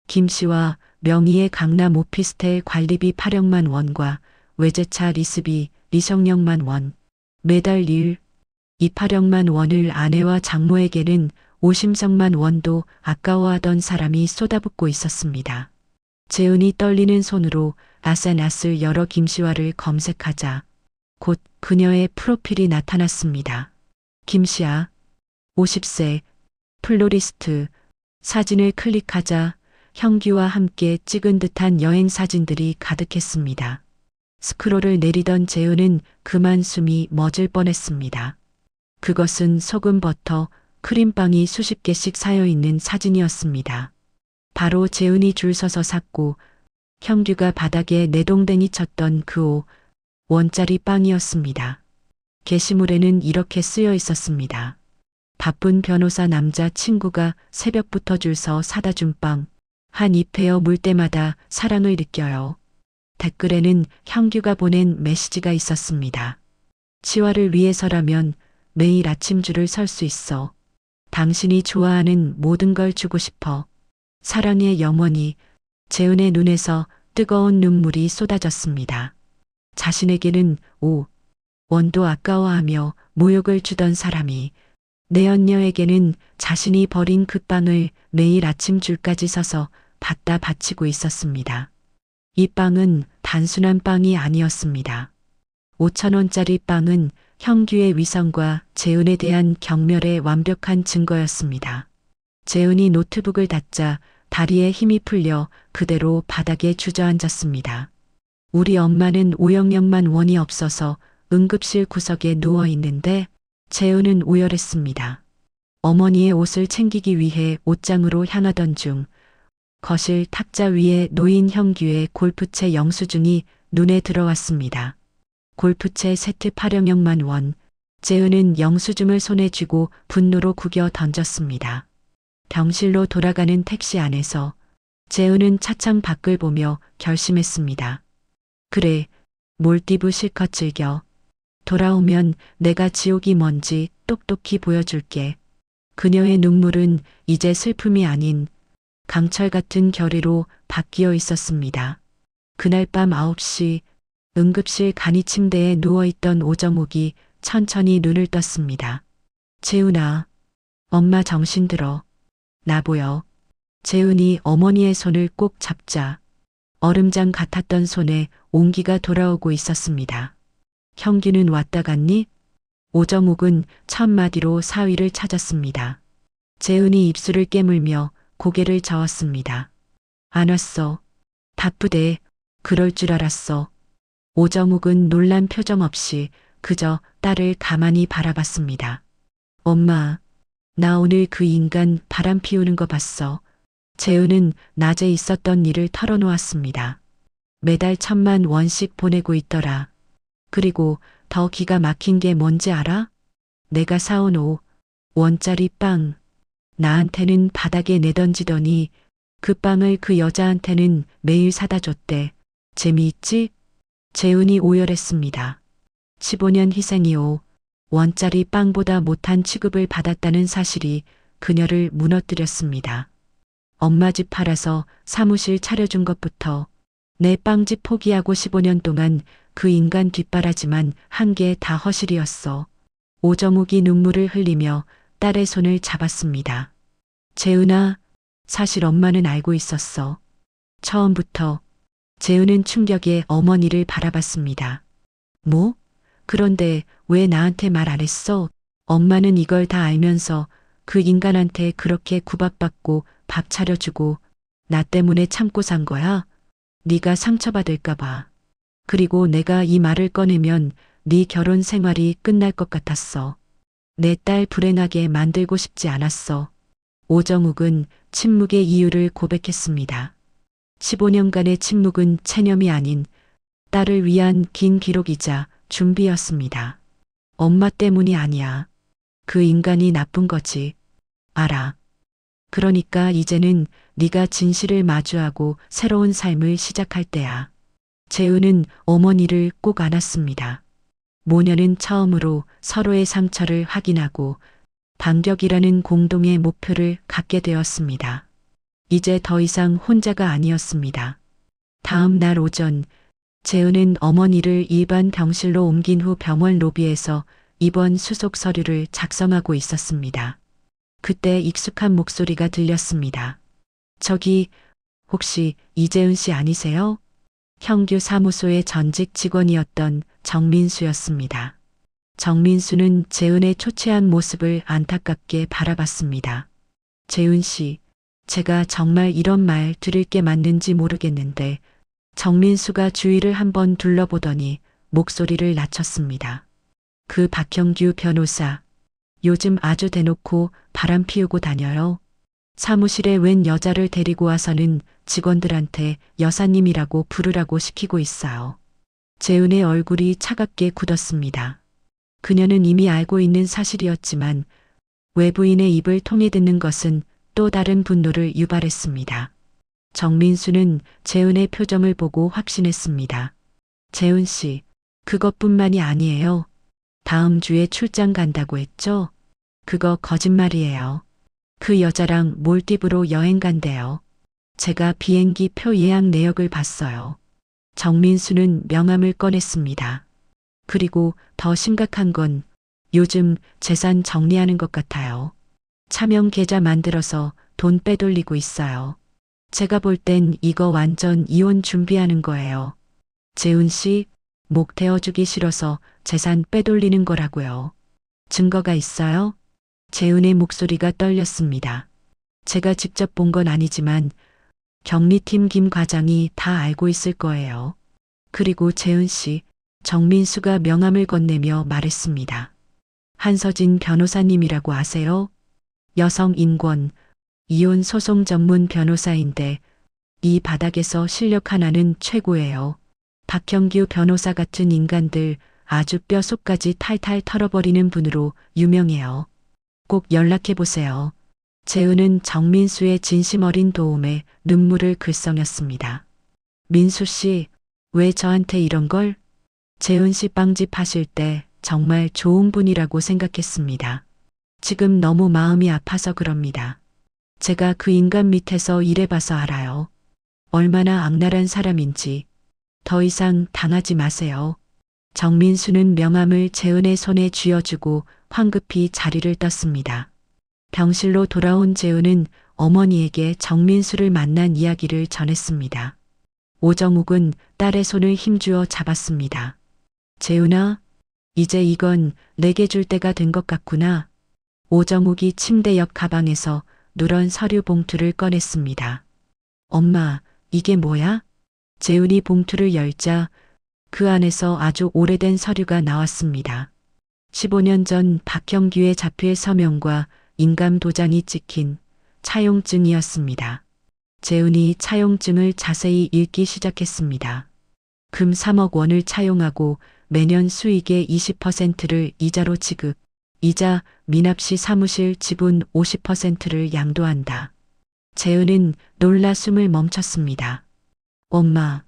김 씨와 명의의 강남 오피스텔 관리비 8억만 원과 외제차 리스비 리성령만 원, 매달 일 28억만 원을 아내와 장모에게는 오심성만 원도 아까워하던 사람이 쏟아붓고 있었습니다. 재은이 떨리는 손으로 아산아슬 여러 김씨와를 검색하자 곧 그녀의 프로필이 나타났습니다. 김씨아, 50세, 플로리스트, 사진을 클릭하자 형규와 함께 찍은 듯한 여행 사진들이 가득했습니다. 스크롤을 내리던 재은은 그만 숨이 멎을 뻔했습니다. 그것은 소금, 버터, 크림빵이 수십 개씩 쌓여 있는 사진이었습니다. 바로 재은이 줄 서서 샀고 형규가 바닥에 내동댕이 쳤던 그 5원짜리 빵이었습니다. 게시물에는 이렇게 쓰여 있었습니다. 바쁜 변호사 남자 친구가 새벽부터 줄 서 사다 준 빵. 한 입에어 물 때마다 사랑을 느껴요. 댓글에는 형규가 보낸 메시지가 있었습니다. 치와를 위해서라면 매일 아침 줄을 설 수 있어. 당신이 좋아하는 모든 걸 주고 싶어. 사랑의 영원히. 재은의 눈에서 뜨거운 눈물이 쏟아졌습니다. 자신에게는 5원도 아까워하며 모욕을 주던 사람이 내 언녀에게는 자신이 버린 그 빵을 매일 아침 줄까지 서서 받다 바치고 있었습니다. 이 빵은 단순한 빵이 아니었습니다. 5,000원짜리 빵은 형규의 위선과 재은에 대한 경멸의 완벽한 증거였습니다. 재은이 노트북을 닫자 다리에 힘이 풀려 그대로 바닥에 주저앉았습니다. 우리 엄마는 5억년만 원이 없어서 응급실 구석에 누워 있는데 재은은 오열했습니다. 어머니의 옷을 챙기기 위해 옷장으로 향하던 중 거실 탁자 위에 놓인 형규의 골프채 영수증이 눈에 들어왔습니다. 골프채 세트 8억년만 원. 재은은 영수증을 손에 쥐고 분노로 구겨 던졌습니다. 병실로 돌아가는 택시 안에서 재은은 차창 밖을 보며 결심했습니다. 그래, 몰디브 실컷 즐겨. 돌아오면 내가 지옥이 뭔지 똑똑히 보여줄게. 그녀의 눈물은 이제 슬픔이 아닌 강철 같은 결의로 바뀌어 있었습니다. 그날 밤 9시 응급실 간이 침대에 누워있던 오정욱이 천천히 눈을 떴습니다. 재은아, 엄마 정신 들어. 나 보여. 재은이 어머니의 손을 꼭 잡자 얼음장 같았던 손에 온기가 돌아오고 있었습니다. 형규는 왔다 갔니? 오정욱은 첫마디로 사위를 찾았습니다. 재은이 입술을 깨물며 고개를 저었습니다. 안 왔어. 바쁘대. 그럴 줄 알았어. 오정욱은 놀란 표정 없이 그저 딸을 가만히 바라봤습니다. 엄마, 나 오늘 그 인간 바람 피우는 거 봤어. 재우는 낮에 있었던 일을 털어놓았습니다. 매달 1,000만 원씩 보내고 있더라. 그리고 더 기가 막힌 게 뭔지 알아? 내가 사온 5원짜리 빵. 나한테는 바닥에 내던지더니 그 빵을 그 여자한테는 매일 사다 줬대. 재미있지? 재훈이 오열했습니다. 15년 희생이 5원짜리 빵보다 못한 취급을 받았다는 사실이 그녀를 무너뜨렸습니다. 엄마 집 팔아서 사무실 차려준 것부터 내 빵집 포기하고 15년 동안 그 인간 뒷바라지만 한 게 다 허실이었어. 오정욱이 눈물을 흘리며 딸의 손을 잡았습니다. 재은아, 사실 엄마는 알고 있었어. 처음부터. 재은은 충격에 어머니를 바라봤습니다. 뭐? 그런데 왜 나한테 말 안 했어? 엄마는 이걸 다 알면서 그 인간한테 그렇게 구박받고 밥 차려주고 나 때문에 참고 산 거야? 네가 상처받을까 봐. 그리고 내가 이 말을 꺼내면 네 결혼 생활이 끝날 것 같았어. 내 딸 불행하게 만들고 싶지 않았어. 오정욱은 침묵의 이유를 고백했습니다. 15년간의 침묵은 체념이 아닌 딸을 위한 긴 기록이자 준비였습니다. 엄마 때문이 아니야. 그 인간이 나쁜 거지. 알아. 그러니까 이제는 네가 진실을 마주하고 새로운 삶을 시작할 때야. 재은은 어머니를 꼭 안았습니다. 모녀는 처음으로 서로의 상처를 확인하고 반격이라는 공동의 목표를 갖게 되었습니다. 이제 더 이상 혼자가 아니었습니다. 다음 날 오전, 재은은 어머니를 일반 병실로 옮긴 후 병원 로비에서 입원 수속 서류를 작성하고 있었습니다. 그때 익숙한 목소리가 들렸습니다. 저기, 혹시 이재은 씨 아니세요? 형규 사무소의 전직 직원이었던 정민수였습니다. 정민수는 재은의 초췌한 모습을 안타깝게 바라봤습니다. 재은 씨, 제가 정말 이런 말 드릴 게 맞는지 모르겠는데 정민수가 주위를 한번 둘러보더니 목소리를 낮췄습니다. 그 박형규 변호사, 요즘 아주 대놓고 바람 피우고 다녀요. 사무실에 웬 여자를 데리고 와서는 직원들한테 여사님이라고 부르라고 시키고 있어요. 재은의 얼굴이 차갑게 굳었습니다. 그녀는 이미 알고 있는 사실이었지만 외부인의 입을 통해 듣는 것은 또 다른 분노를 유발했습니다. 정민수는 재은의 표정을 보고 확신했습니다. 재은 씨, 그것뿐만이 아니에요. 다음 주에 출장 간다고 했죠? 그거 거짓말이에요. 그 여자랑 몰디브로 여행 간대요. 제가 비행기 표 예약 내역을 봤어요. 정민수는 명함을 꺼냈습니다. 그리고 더 심각한 건 요즘 재산 정리하는 것 같아요. 차명 계좌 만들어서 돈 빼돌리고 있어요. 제가 볼 땐 이거 완전 이혼 준비하는 거예요. 재훈 씨, 목 대어주기 싫어서 재산 빼돌리는 거라고요. 증거가 있어요? 재훈의 목소리가 떨렸습니다. 제가 직접 본 건 아니지만 경리팀 김 과장이 다 알고 있을 거예요. 그리고 재은 씨, 정민수가 명함을 건네며 말했습니다. 한서진 변호사님이라고 아세요? 여성 인권, 이혼 소송 전문 변호사인데 이 바닥에서 실력 하나는 최고예요. 박형규 변호사 같은 인간들 아주 뼛속까지 탈탈 털어버리는 분으로 유명해요. 꼭 연락해보세요. 재은은 정민수의 진심 어린 도움에 눈물을 글썽였습니다. 민수 씨, 왜 저한테 이런 걸? 재은 씨 빵집 하실 때 정말 좋은 분이라고 생각했습니다. 지금 너무 마음이 아파서 그럽니다. 제가 그 인간 밑에서 일해봐서 알아요. 얼마나 악랄한 사람인지. 더 이상 당하지 마세요. 정민수는 명함을 재은의 손에 쥐어주고 황급히 자리를 떴습니다. 병실로 돌아온 재은은 어머니에게 정민수를 만난 이야기를 전했습니다. 오정욱은 딸의 손을 힘주어 잡았습니다. 재은아, 이제 이건 내게 줄 때가 된 것 같구나. 오정욱이 침대 옆 가방에서 누런 서류 봉투를 꺼냈습니다. 엄마, 이게 뭐야? 재훈이 봉투를 열자 그 안에서 아주 오래된 서류가 나왔습니다. 15년 전 박형규의 자필 서명과 인감 도장이 찍힌 차용증이었습니다. 재훈이 차용증을 자세히 읽기 시작했습니다. 금 3억 원을 차용하고 매년 수익의 20%를 이자로 지급, 이자 미납 시 사무실 지분 50%를 양도한다. 재은은 놀라 숨을 멈췄습니다. 엄마,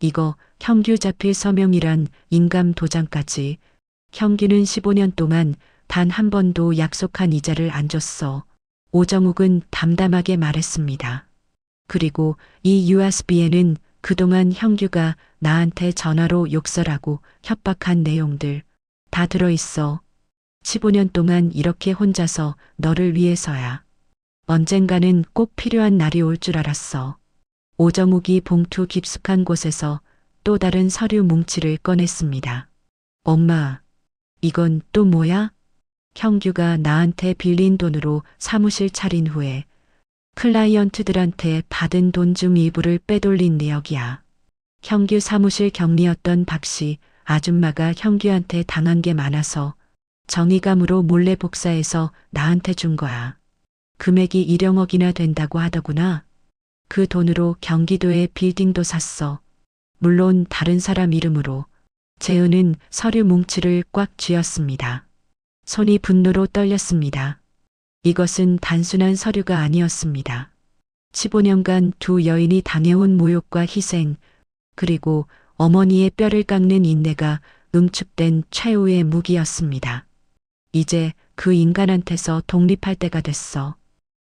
이거 형규 자필 서명이란 인감 도장까지. 형규는 15년 동안 단 한 번도 약속한 이자를 안 줬어. 오정욱은 담담하게 말했습니다. 그리고 이 USB에는 그동안 형규가 나한테 전화로 욕설하고 협박한 내용들 다 들어있어. 15년 동안 이렇게 혼자서 너를 위해서야. 언젠가는 꼭 필요한 날이 올 줄 알았어. 오정욱이 봉투 깊숙한 곳에서 또 다른 서류 뭉치를 꺼냈습니다. 엄마, 이건 또 뭐야? 형규가 나한테 빌린 돈으로 사무실 차린 후에 클라이언트들한테 받은 돈 중 일부를 빼돌린 내역이야. 형규 사무실 경리였던 박씨 아줌마가 형규한테 당한 게 많아서 정의감으로 몰래 복사해서 나한테 준 거야. 금액이 1억이나 된다고 하더구나. 그 돈으로 경기도에 빌딩도 샀어. 물론 다른 사람 이름으로. 재은은 서류 뭉치를 꽉 쥐었습니다. 손이 분노로 떨렸습니다. 이것은 단순한 서류가 아니었습니다. 15년간 두 여인이 당해온 모욕과 희생, 그리고 어머니의 뼈를 깎는 인내가 응축된 최후의 무기였습니다. 이제 그 인간한테서 독립할 때가 됐어.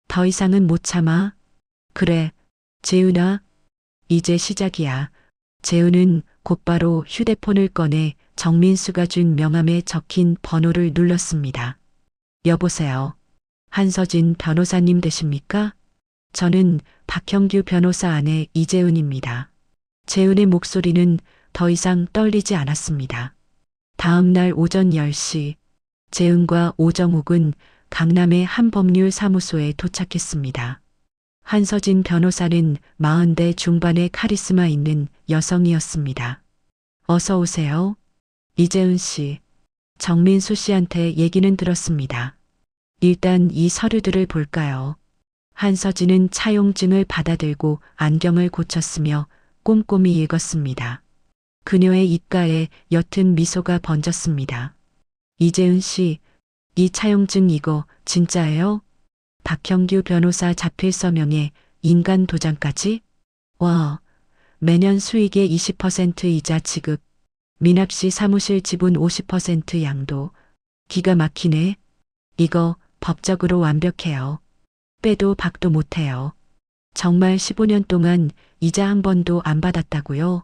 더 이상은 못 참아. 그래, 재은아, 이제 시작이야. 재은은 곧바로 휴대폰을 꺼내 정민수가 준 명함에 적힌 번호를 눌렀습니다. 여보세요. 한서진 변호사님 되십니까? 저는 박형규 변호사 아내 이재은입니다. 재은의 목소리는 더 이상 떨리지 않았습니다. 다음 날 오전 10시, 재은과 오정욱은 강남의 한 법률 사무소에 도착했습니다. 한서진 변호사는 40대 중반의 카리스마 있는 여성이었습니다. 어서 오세요. 이재은 씨, 정민수 씨한테 얘기는 들었습니다. 일단 이 서류들을 볼까요? 한서진은 차용증을 받아들고 안경을 고쳤으며 꼼꼼히 읽었습니다. 그녀의 입가에 옅은 미소가 번졌습니다. 이재은 씨, 이 차용증 이거 진짜예요? 박형규 변호사 자필 서명에 인간 도장까지? 와, 매년 수익의 20% 이자 지급, 미납 시 사무실 지분 50% 양도. 기가 막히네. 이거 법적으로 완벽해요. 빼도 박도 못해요. 정말 15년 동안 이자 한 번도 안 받았다고요?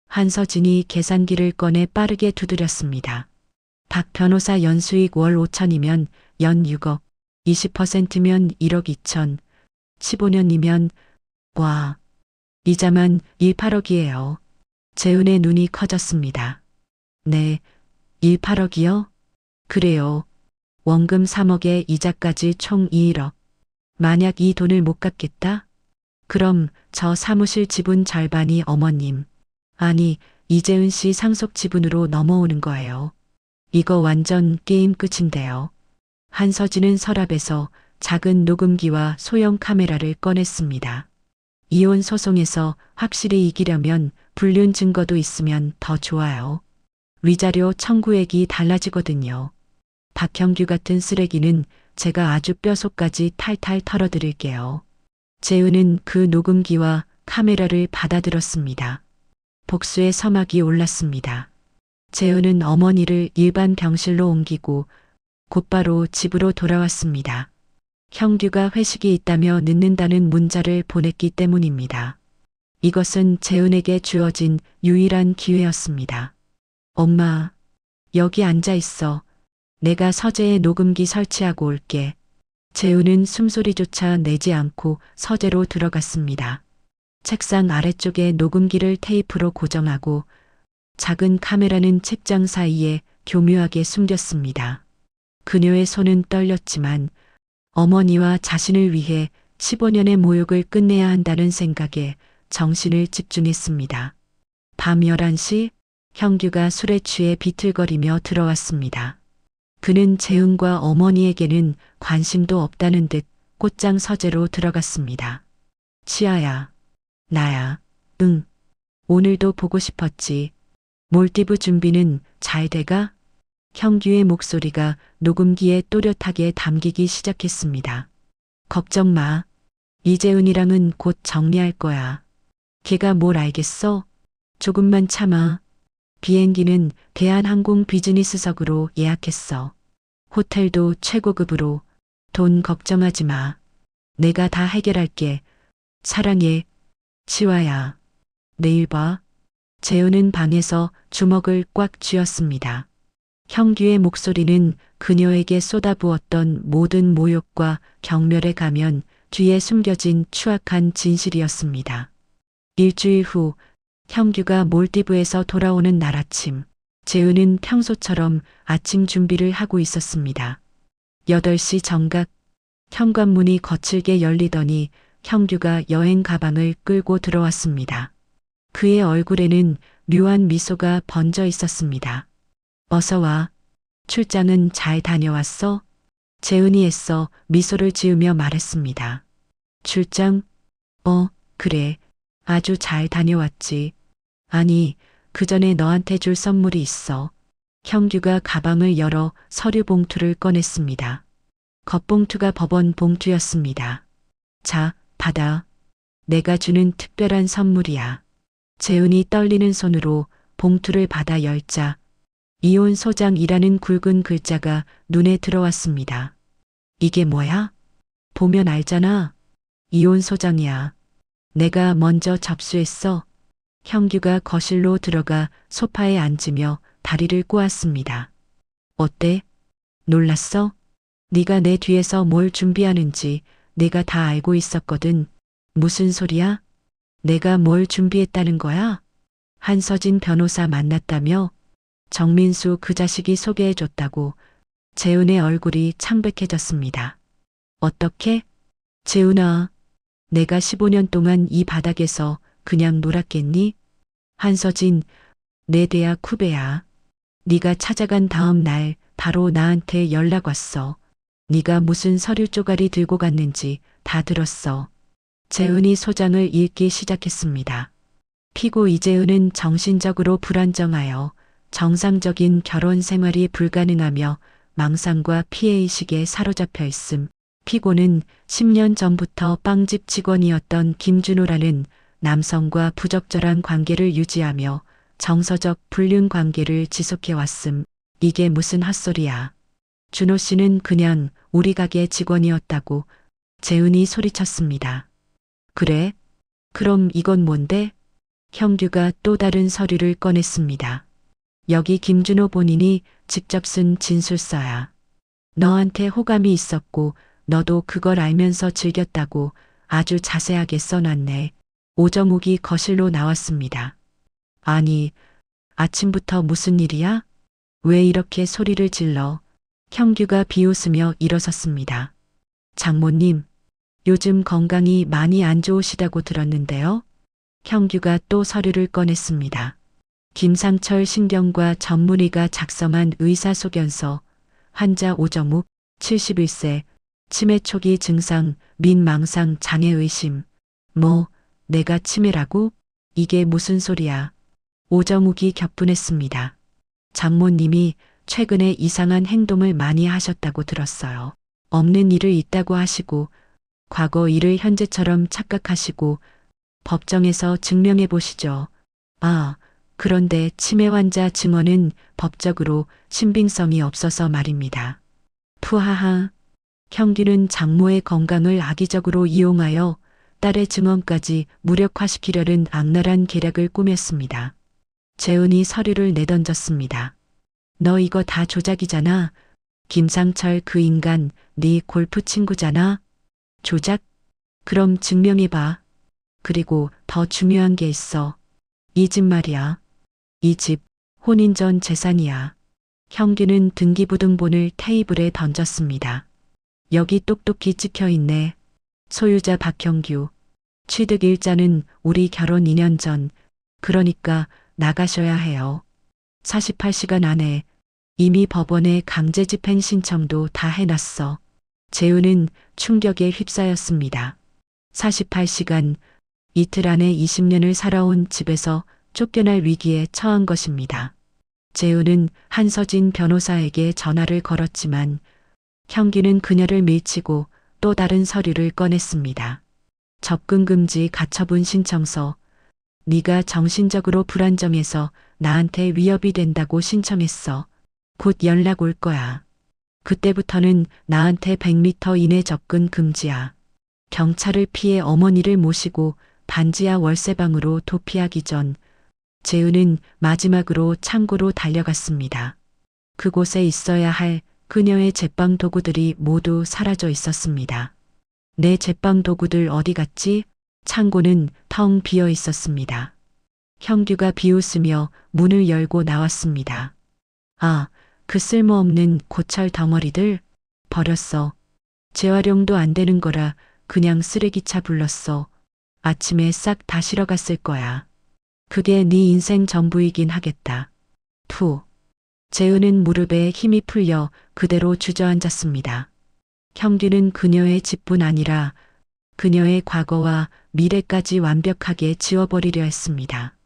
한서진이 계산기를 꺼내 빠르게 두드렸습니다. 박 변호사 연수익 월 5천이면 연 6억, 20%면 1억 2천, 15년이면 와, 이자만 18억이에요. 재은의 눈이 커졌습니다. 네, 18억이요? 그래요. 원금 3억에 이자까지 총 2억. 만약 이 돈을 못 갚겠다? 그럼 저 사무실 지분 절반이 어머님, 아니 이재은 씨 상속 지분으로 넘어오는 거예요. 이거 완전 게임 끝인데요. 한서진은 서랍에서 작은 녹음기와 소형 카메라를 꺼냈습니다. 이혼 소송에서 확실히 이기려면 불륜 증거도 있으면 더 좋아요. 위자료 청구액이 달라지거든요. 박형규 같은 쓰레기는 제가 아주 뼛속까지 탈탈 털어드릴게요. 재은은 그 녹음기와 카메라를 받아들었습니다. 복수의 서막이 올랐습니다. 재은은 어머니를 일반 병실로 옮기고 곧바로 집으로 돌아왔습니다. 형규가 회식이 있다며 늦는다는 문자를 보냈기 때문입니다. 이것은 재은에게 주어진 유일한 기회였습니다. 엄마, 여기 앉아 있어. 내가 서재에 녹음기 설치하고 올게. 재은은 숨소리조차 내지 않고 서재로 들어갔습니다. 책상 아래쪽에 녹음기를 테이프로 고정하고 작은 카메라는 책장 사이에 교묘하게 숨겼습니다. 그녀의 손은 떨렸지만 어머니와 자신을 위해 15년의 모욕을 끝내야 한다는 생각에 정신을 집중했습니다. 밤 11시 형규가 술에 취해 비틀거리며 들어왔습니다. 그는 재훈과 어머니에게는 관심도 없다는 듯 곧장 서재로 들어갔습니다. 치아야, 나야, 응, 오늘도 보고 싶었지. 몰디브 준비는 잘 돼가? 형규의 목소리가 녹음기에 또렷하게 담기기 시작했습니다. 걱정 마. 이재훈이랑은 곧 정리할 거야. 걔가 뭘 알겠어? 조금만 참아. 비행기는 대한항공 비즈니스석으로 예약했어. 호텔도 최고급으로. 돈 걱정하지 마. 내가 다 해결할게. 사랑해. 치와야. 내일 봐. 재훈은 방에서 주먹을 꽉 쥐었습니다. 형규의 목소리는 그녀에게 쏟아부었던 모든 모욕과 경멸의 가면 뒤에 숨겨진 추악한 진실이었습니다. 일주일 후 형규가 몰디브에서 돌아오는 날 아침, 재훈은 평소처럼 아침 준비를 하고 있었습니다. 8시 정각, 현관문이 거칠게 열리더니 형규가 여행 가방을 끌고 들어왔습니다. 그의 얼굴에는 묘한 미소가 번져 있었습니다. 어서 와. 출장은 잘 다녀왔어? 재훈이 애써 미소를 지으며 말했습니다. 출장? 그래. 아주 잘 다녀왔지. 아니, 그 전에 너한테 줄 선물이 있어. 형규가 가방을 열어 서류 봉투를 꺼냈습니다. 겉봉투가 법원 봉투였습니다. 자, 받아. 내가 주는 특별한 선물이야. 재훈이 떨리는 손으로 봉투를 받아 열자 이혼 소장이라는 굵은 글자가 눈에 들어왔습니다. 이게 뭐야? 보면 알잖아. 이혼 소장이야. 내가 먼저 접수했어. 형규가 거실로 들어가 소파에 앉으며 다리를 꼬았습니다. 어때? 놀랐어? 네가 내 뒤에서 뭘 준비하는지 내가 다 알고 있었거든. 무슨 소리야? 내가 뭘 준비했다는 거야? 한서진 변호사 만났다며? 정민수 그 자식이 소개해줬다고. 재훈의 얼굴이 창백해졌습니다. 어떻게? 재훈아, 내가 15년 동안 이 바닥에서 그냥 놀았겠니? 한서진, 내 대학 후배야. 네가 찾아간 다음 날 바로 나한테 연락 왔어. 네가 무슨 서류 쪼가리 들고 갔는지 다 들었어. 재훈이 소장을 읽기 시작했습니다. 피고 이재훈은 정신적으로 불안정하여 정상적인 결혼 생활이 불가능하며 망상과 피해의식에 사로잡혀 있음. 피고는 10년 전부터 빵집 직원이었던 김준호라는 남성과 부적절한 관계를 유지하며 정서적 불륜 관계를 지속해왔음. 이게 무슨 헛소리야. 준호 씨는 그냥 우리 가게 직원이었다고. 재훈이 소리쳤습니다. 그래? 그럼 이건 뭔데? 형규가 또 다른 서류를 꺼냈습니다. 여기 김준호 본인이 직접 쓴 진술서야. 너한테 호감이 있었고 너도 그걸 알면서 즐겼다고 아주 자세하게 써놨네. 오정욱이 거실로 나왔습니다. 아니, 아침부터 무슨 일이야? 왜 이렇게 소리를 질러? 형규가 비웃으며 일어섰습니다. 장모님, 요즘 건강이 많이 안 좋으시다고 들었는데요. 형규가 또 서류를 꺼냈습니다. 김상철 신경과 전문의가 작성한 의사소견서. 환자 오정욱, 71세, 치매 초기 증상, 민망상 장애 의심. 뭐, 내가 치매라고? 이게 무슨 소리야. 오정욱이 격분했습니다. 장모님이 최근에 이상한 행동을 많이 하셨다고 들었어요. 없는 일을 있다고 하시고, 과거 일을 현재처럼 착각하시고, 법정에서 증명해 보시죠. 아, 그런데 치매 환자 증언은 법적으로 신빙성이 없어서 말입니다. 푸하하. 형규는 장모의 건강을 악의적으로 이용하여 딸의 증언까지 무력화시키려는 악랄한 계략을 꾸몄습니다. 재훈이 서류를 내던졌습니다. 너 이거 다 조작이잖아. 김상철 그 인간 네 골프 친구잖아. 조작? 그럼 증명해봐. 그리고 더 중요한 게 있어. 이 집 말이야. 이 집 혼인 전 재산이야. 형규는 등기부등본을 테이블에 던졌습니다. 여기 똑똑히 찍혀 있네. 소유자 박형규. 취득일자는 우리 결혼 2년 전. 그러니까 나가셔야 해요. 48시간 안에. 이미 법원에 강제집행 신청도 다 해놨어. 재우는 충격에 휩싸였습니다. 48시간, 이틀 안에 20년을 살아온 집에서 쫓겨날 위기에 처한 것입니다. 재우는 한서진 변호사에게 전화를 걸었지만 형기는 그녀를 밀치고 또 다른 서류를 꺼냈습니다. 접근금지 가처분 신청서. 네가 정신적으로 불안정해서 나한테 위협이 된다고 신청했어. 곧 연락 올 거야. 그때부터는 나한테 100m 이내 접근 금지야. 경찰을 피해 어머니를 모시고 반지하 월세방으로 도피하기 전 재우는 마지막으로 창고로 달려갔습니다. 그곳에 있어야 할 그녀의 제빵 도구들이 모두 사라져 있었습니다. 내 제빵 도구들 어디 갔지? 창고는 텅 비어 있었습니다. 형규가 비웃으며 문을 열고 나왔습니다. 아, 그 쓸모없는 고철 덩어리들 버렸어. 재활용도 안 되는 거라 그냥 쓰레기차 불렀어. 아침에 싹 다 실어갔을 거야. 그게 네 인생 전부이긴 하겠다. 투. 재은은 무릎에 힘이 풀려 그대로 주저앉았습니다. 형규는 그녀의 집뿐 아니라 그녀의 과거와 미래까지 완벽하게 지워버리려 했습니다.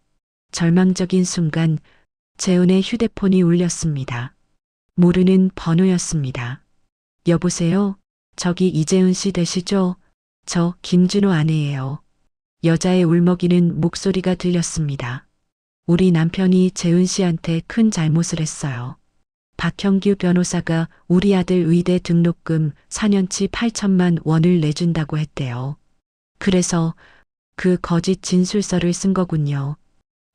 절망적인 순간 재은의 휴대폰이 울렸습니다. 모르는 번호였습니다. 여보세요? 저기 이재은 씨 되시죠? 저 김준호 아내예요. 여자의 울먹이는 목소리가 들렸습니다. 우리 남편이 재은 씨한테 큰 잘못을 했어요. 박형규 변호사가 우리 아들 의대 등록금 4년치 8천만 원을 내준다고 했대요. 그래서 그 거짓 진술서를 쓴 거군요.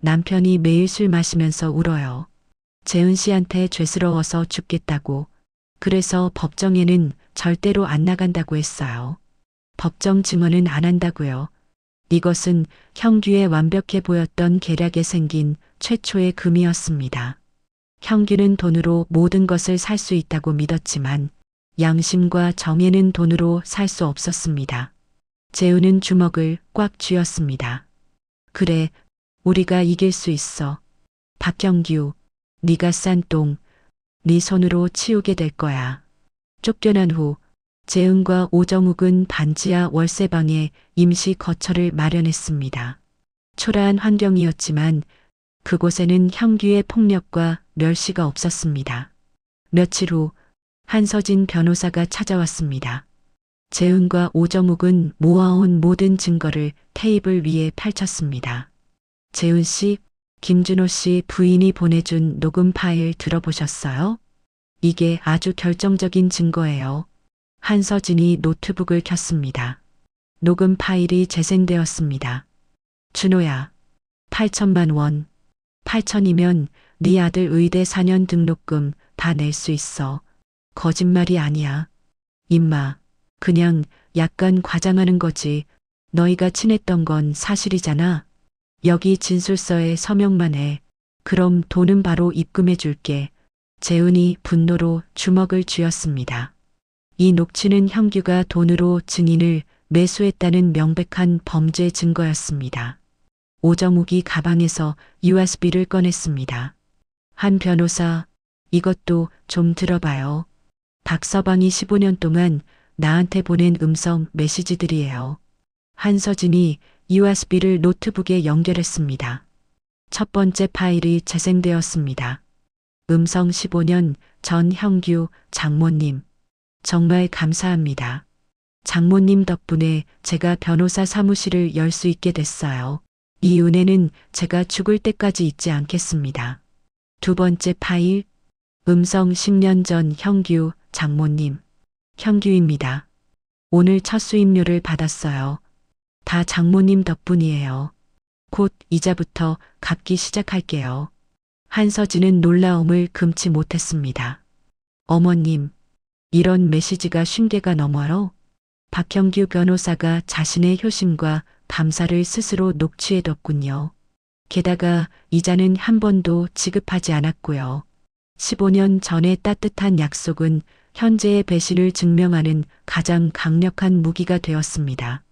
남편이 매일 술 마시면서 울어요. 재은 씨한테 죄스러워서 죽겠다고. 그래서 법정에는 절대로 안 나간다고 했어요. 법정 증언은 안 한다고요. 이것은 형규의 완벽해 보였던 계략에 생긴 최초의 금이었습니다. 형규는 돈으로 모든 것을 살 수 있다고 믿었지만 양심과 정의는 돈으로 살 수 없었습니다. 재우는 주먹을 꽉 쥐었습니다. 그래, 우리가 이길 수 있어. 박형규, 네가 싼 똥, 네 손으로 치우게 될 거야. 쫓겨난 후 재은과 오정욱은 반지하 월세방에 임시 거처를 마련했습니다. 초라한 환경이었지만 그곳에는 형규의 폭력과 멸시가 없었습니다. 며칠 후 한서진 변호사가 찾아왔습니다. 재은과 오정욱은 모아온 모든 증거를 테이블 위에 펼쳤습니다. 재은 씨, 김준호 씨 부인이 보내준 녹음 파일 들어보셨어요? 이게 아주 결정적인 증거예요. 한서진이 노트북을 켰습니다. 녹음 파일이 재생되었습니다. 준호야, 8천만 원. 8천이면 네 아들 의대 4년 등록금 다 낼 수 있어. 거짓말이 아니야. 임마, 그냥 약간 과장하는 거지. 너희가 친했던 건 사실이잖아. 여기 진술서에 서명만 해. 그럼 돈은 바로 입금해 줄게. 재은이 분노로 주먹을 쥐었습니다. 이 녹취는 형규가 돈으로 증인을 매수했다는 명백한 범죄 증거였습니다. 오정욱이 가방에서 USB를 꺼냈습니다. 한 변호사, 이것도 좀 들어봐요. 박서방이 15년 동안 나한테 보낸 음성 메시지들이에요. 한서진이 USB를 노트북에 연결했습니다. 첫 번째 파일이 재생되었습니다. 음성 15년 전 형규 장모님. 정말 감사합니다. 장모님 덕분에 제가 변호사 사무실을 열 수 있게 됐어요. 이 은혜는 제가 죽을 때까지 잊지 않겠습니다. 두 번째 파일, 음성 10년 전 형규 장모님. 형규입니다. 오늘 첫 수임료를 받았어요. 다 장모님 덕분이에요. 곧 이자부터 갚기 시작할게요. 한서진은 놀라움을 금치 못했습니다. 어머님, 이런 메시지가 50개가 넘어요? 박형규 변호사가 자신의 효심과 감사를 스스로 녹취해뒀군요. 게다가 이자는 한 번도 지급하지 않았고요. 15년 전의 따뜻한 약속은 현재의 배신을 증명하는 가장 강력한 무기가 되었습니다.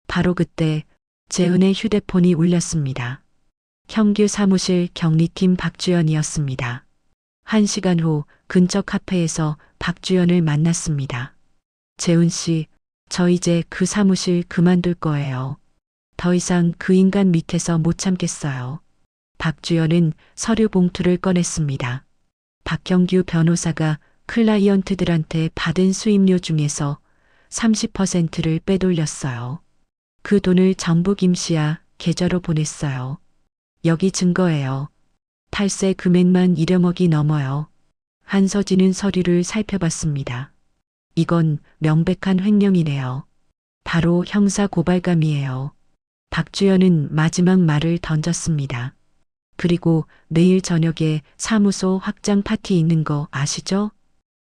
바로 그때 재은의 휴대폰이 울렸습니다. 형규 사무실 격리팀 박주연이었습니다. 1시간 후 근처 카페에서 박주연을 만났습니다. 재은 씨, 저 이제 그 사무실 그만둘 거예요. 더 이상 그 인간 밑에서 못 참겠어요. 박주연은 서류 봉투를 꺼냈습니다. 박형규 변호사가 클라이언트들한테 받은 수임료 중에서 30%를 빼돌렸어요. 그 돈을 전부 김 씨야 계좌로 보냈어요. 여기 증거예요. 탈세 금액만 1억이 넘어요. 한서진은 서류를 살펴봤습니다. 이건 명백한 횡령이네요. 바로 형사 고발감이에요. 박주연은 마지막 말을 던졌습니다. 그리고 내일 저녁에 사무소 확장 파티 있는 거 아시죠?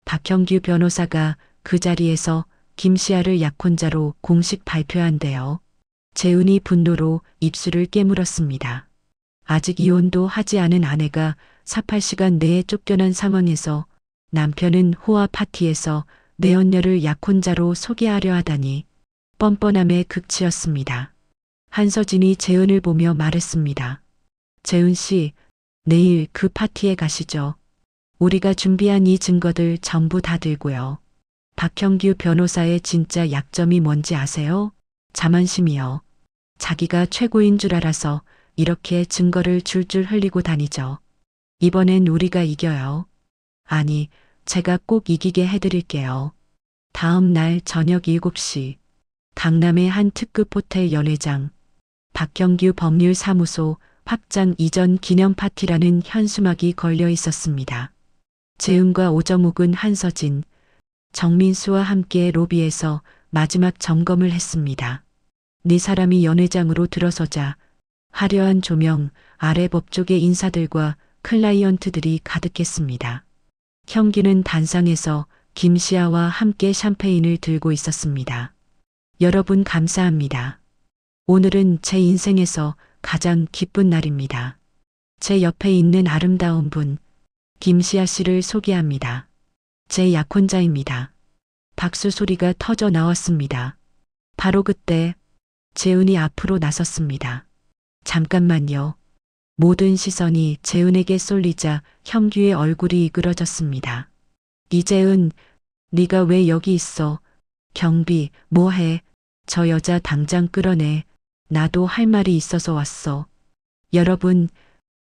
박형규 변호사가 그 자리에서 김씨아를 약혼자로 공식 발표한대요. 재은이 분노로 입술을 깨물었습니다. 아직 이혼도 하지 않은 아내가 48시간 내에 쫓겨난 상황에서 남편은 호화 파티에서 내언녀를 약혼자로 소개하려 하다니 뻔뻔함의 극치였습니다. 한서진이 재은을 보며 말했습니다. 재은 씨, 내일 그 파티에 가시죠. 우리가 준비한 이 증거들 전부 다 들고요. 박형규 변호사의 진짜 약점이 뭔지 아세요? 자만심이요. 자기가 최고인 줄 알아서 이렇게 증거를 줄줄 흘리고 다니죠. 이번엔 우리가 이겨요. 아니, 제가 꼭 이기게 해드릴게요. 다음 날 저녁 7시 강남의 한 특급 호텔 연회장, 박형규 법률사무소 확장 이전 기념 파티라는 현수막이 걸려 있었습니다. 재은과 오정욱은 한서진, 정민수와 함께 로비에서 마지막 점검을 했습니다. 네 사람이 연회장으로 들어서자 화려한 조명 아래 법조계 인사들과 클라이언트들이 가득했습니다. 형규는 단상에서 김시아와 함께 샴페인을 들고 있었습니다. 여러분 감사합니다. 오늘은 제 인생에서 가장 기쁜 날입니다. 제 옆에 있는 아름다운 분, 김시아 씨를 소개합니다. 제 약혼자입니다. 박수 소리가 터져 나왔습니다. 바로 그때 재은이 앞으로 나섰습니다. 잠깐만요. 모든 시선이 재은에게 쏠리자 형규의 얼굴이 이그러졌습니다. 이재은, 네가 왜 여기 있어? 경비, 뭐해? 저 여자 당장 끌어내. 나도 할 말이 있어서 왔어. 여러분,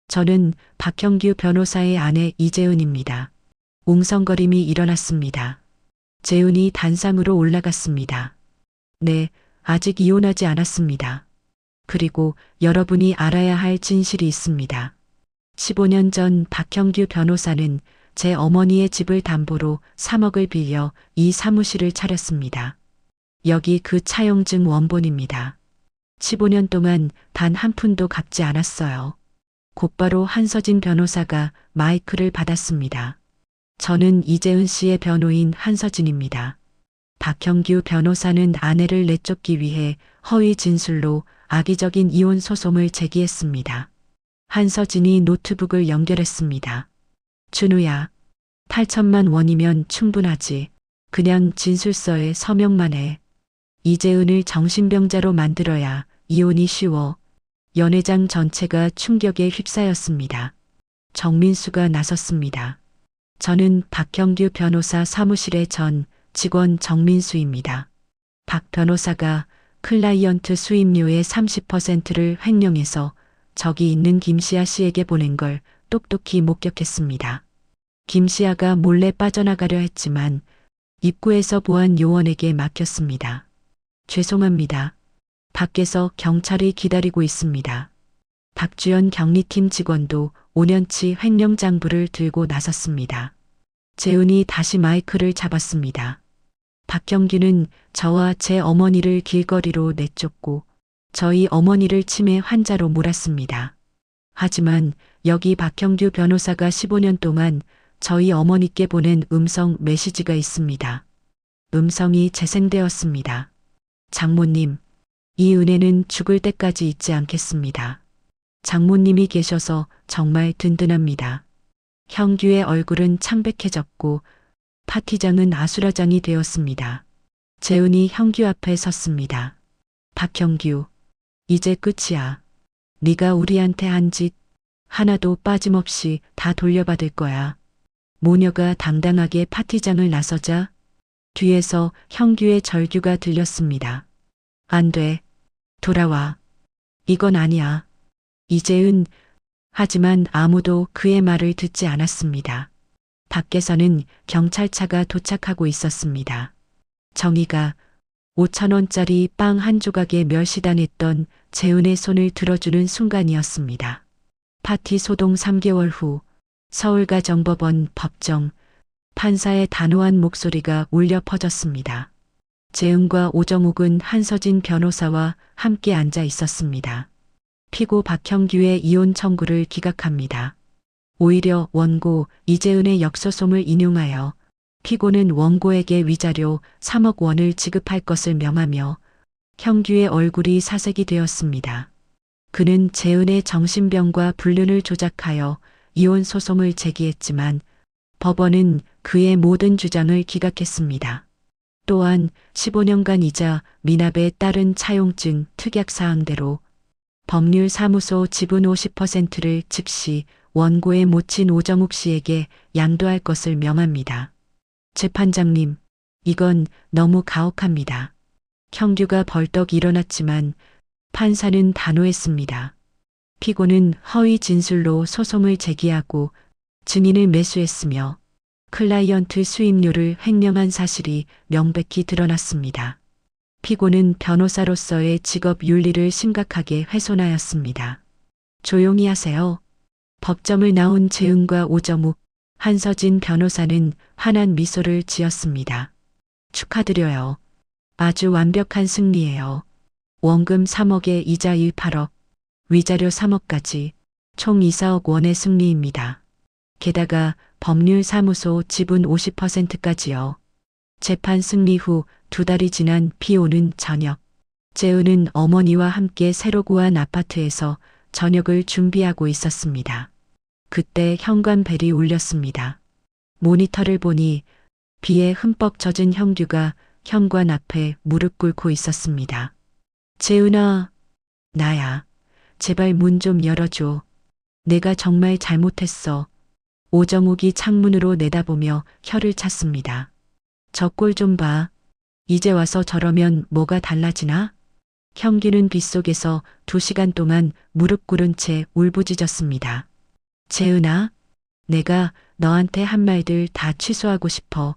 저는 박형규 변호사의 아내 이재은입니다. 웅성거림이 일어났습니다. 재은이 단상으로 올라갔습니다. 네, 아직 이혼하지 않았습니다. 그리고 여러분이 알아야 할 진실이 있습니다. 15년 전 박형규 변호사는 제 어머니의 집을 담보로 3억을 빌려 이 사무실을 차렸습니다. 여기 그 차용증 원본입니다. 15년 동안 단 한 푼도 갚지 않았어요. 곧바로 한서진 변호사가 마이크를 받았습니다. 저는 이재은 씨의 변호인 한서진입니다. 박형규 변호사는 아내를 내쫓기 위해 허위 진술로 악의적인 이혼 소송을 제기했습니다. 한서진이 노트북을 연결했습니다. 준우야, 8천만 원이면 충분하지. 그냥 진술서에 서명만 해. 이재은을 정신병자로 만들어야 이혼이 쉬워. 연회장 전체가 충격에 휩싸였습니다. 정민수가 나섰습니다. 저는 박형규 변호사 사무실의 전 직원 정민수입니다. 박 변호사가 클라이언트 수임료의 30%를 횡령해서 저기 있는 김시아 씨에게 보낸 걸 똑똑히 목격했습니다. 김시아가 몰래 빠져나가려 했지만 입구에서 보안 요원에게 막혔습니다. 죄송합니다. 밖에서 경찰이 기다리고 있습니다. 박주연 격리팀 직원도 5년치 횡령 장부를 들고 나섰습니다. 재은이 다시 마이크를 잡았습니다. 박형규는 저와 제 어머니를 길거리로 내쫓고 저희 어머니를 치매 환자로 몰았습니다. 하지만 여기 박형규 변호사가 15년 동안 저희 어머니께 보낸 음성 메시지가 있습니다. 음성이 재생되었습니다. 장모님, 이 은혜는 죽을 때까지 잊지 않겠습니다. 장모님이 계셔서 정말 든든합니다. 형규의 얼굴은 창백해졌고 파티장은 아수라장이 되었습니다. 재은이 형규 앞에 섰습니다. 박형규, 이제 끝이야. 네가 우리한테 한 짓 하나도 빠짐없이 다 돌려받을 거야. 모녀가 당당하게 파티장을 나서자 뒤에서 형규의 절규가 들렸습니다. 안 돼. 돌아와. 이건 아니야. 이재은, 하지만 아무도 그의 말을 듣지 않았습니다. 밖에서는 경찰차가 도착하고 있었습니다. 정희가 5,000원짜리 빵 한 조각에 멸시당했던 재은의 손을 들어주는 순간이었습니다. 파티 소동 3개월 후 서울가정법원 법정, 판사의 단호한 목소리가 울려 퍼졌습니다. 재은과 오정욱은 한서진 변호사와 함께 앉아 있었습니다. 피고 박형규의 이혼 청구를 기각합니다. 오히려 원고 이재은의 역소송을 인용하여 피고는 원고에게 위자료 3억 원을 지급할 것을 명하며 형규의 얼굴이 사색이 되었습니다. 그는 재은의 정신병과 불륜을 조작하여 이혼 소송을 제기했지만 법원은 그의 모든 주장을 기각했습니다. 또한 15년간 이자, 미납에 따른 차용증 특약사항대로 법률사무소 지분 50%를 즉시 원고의 모친 오정욱 씨에게 양도할 것을 명합니다. 재판장님, 이건 너무 가혹합니다. 형규가 벌떡 일어났지만 판사는 단호했습니다. 피고는 허위 진술로 소송을 제기하고 증인을 매수했으며 클라이언트 수임료를 횡령한 사실이 명백히 드러났습니다. 피고는 변호사로서의 직업 윤리를 심각하게 훼손하였습니다. 조용히 하세요. 법정을 나온 재은과 오정욱, 한서진 변호사는 환한 미소를 지었습니다. 축하드려요. 아주 완벽한 승리예요. 원금 3억에 이자 8억, 위자료 3억까지 총 4억 원의 승리입니다. 게다가 법률사무소 지분 50%까지요. 재판 승리 후 2달이 지난 비 오는 저녁, 재은은 어머니와 함께 새로 구한 아파트에서 저녁을 준비하고 있었습니다. 그때 현관벨이 울렸습니다. 모니터를 보니 비에 흠뻑 젖은 형규가 현관 앞에 무릎 꿇고 있었습니다. 재은아, 나야. 제발 문 좀 열어줘. 내가 정말 잘못했어. 오정욱이 창문으로 내다보며 혀를 찼습니다. 저 꼴 좀 봐. 이제 와서 저러면 뭐가 달라지나? 형규는 빗속에서 2시간 동안 무릎 꿇은 채 울부짖었습니다. 재은아, 내가 너한테 한 말들 다 취소하고 싶어.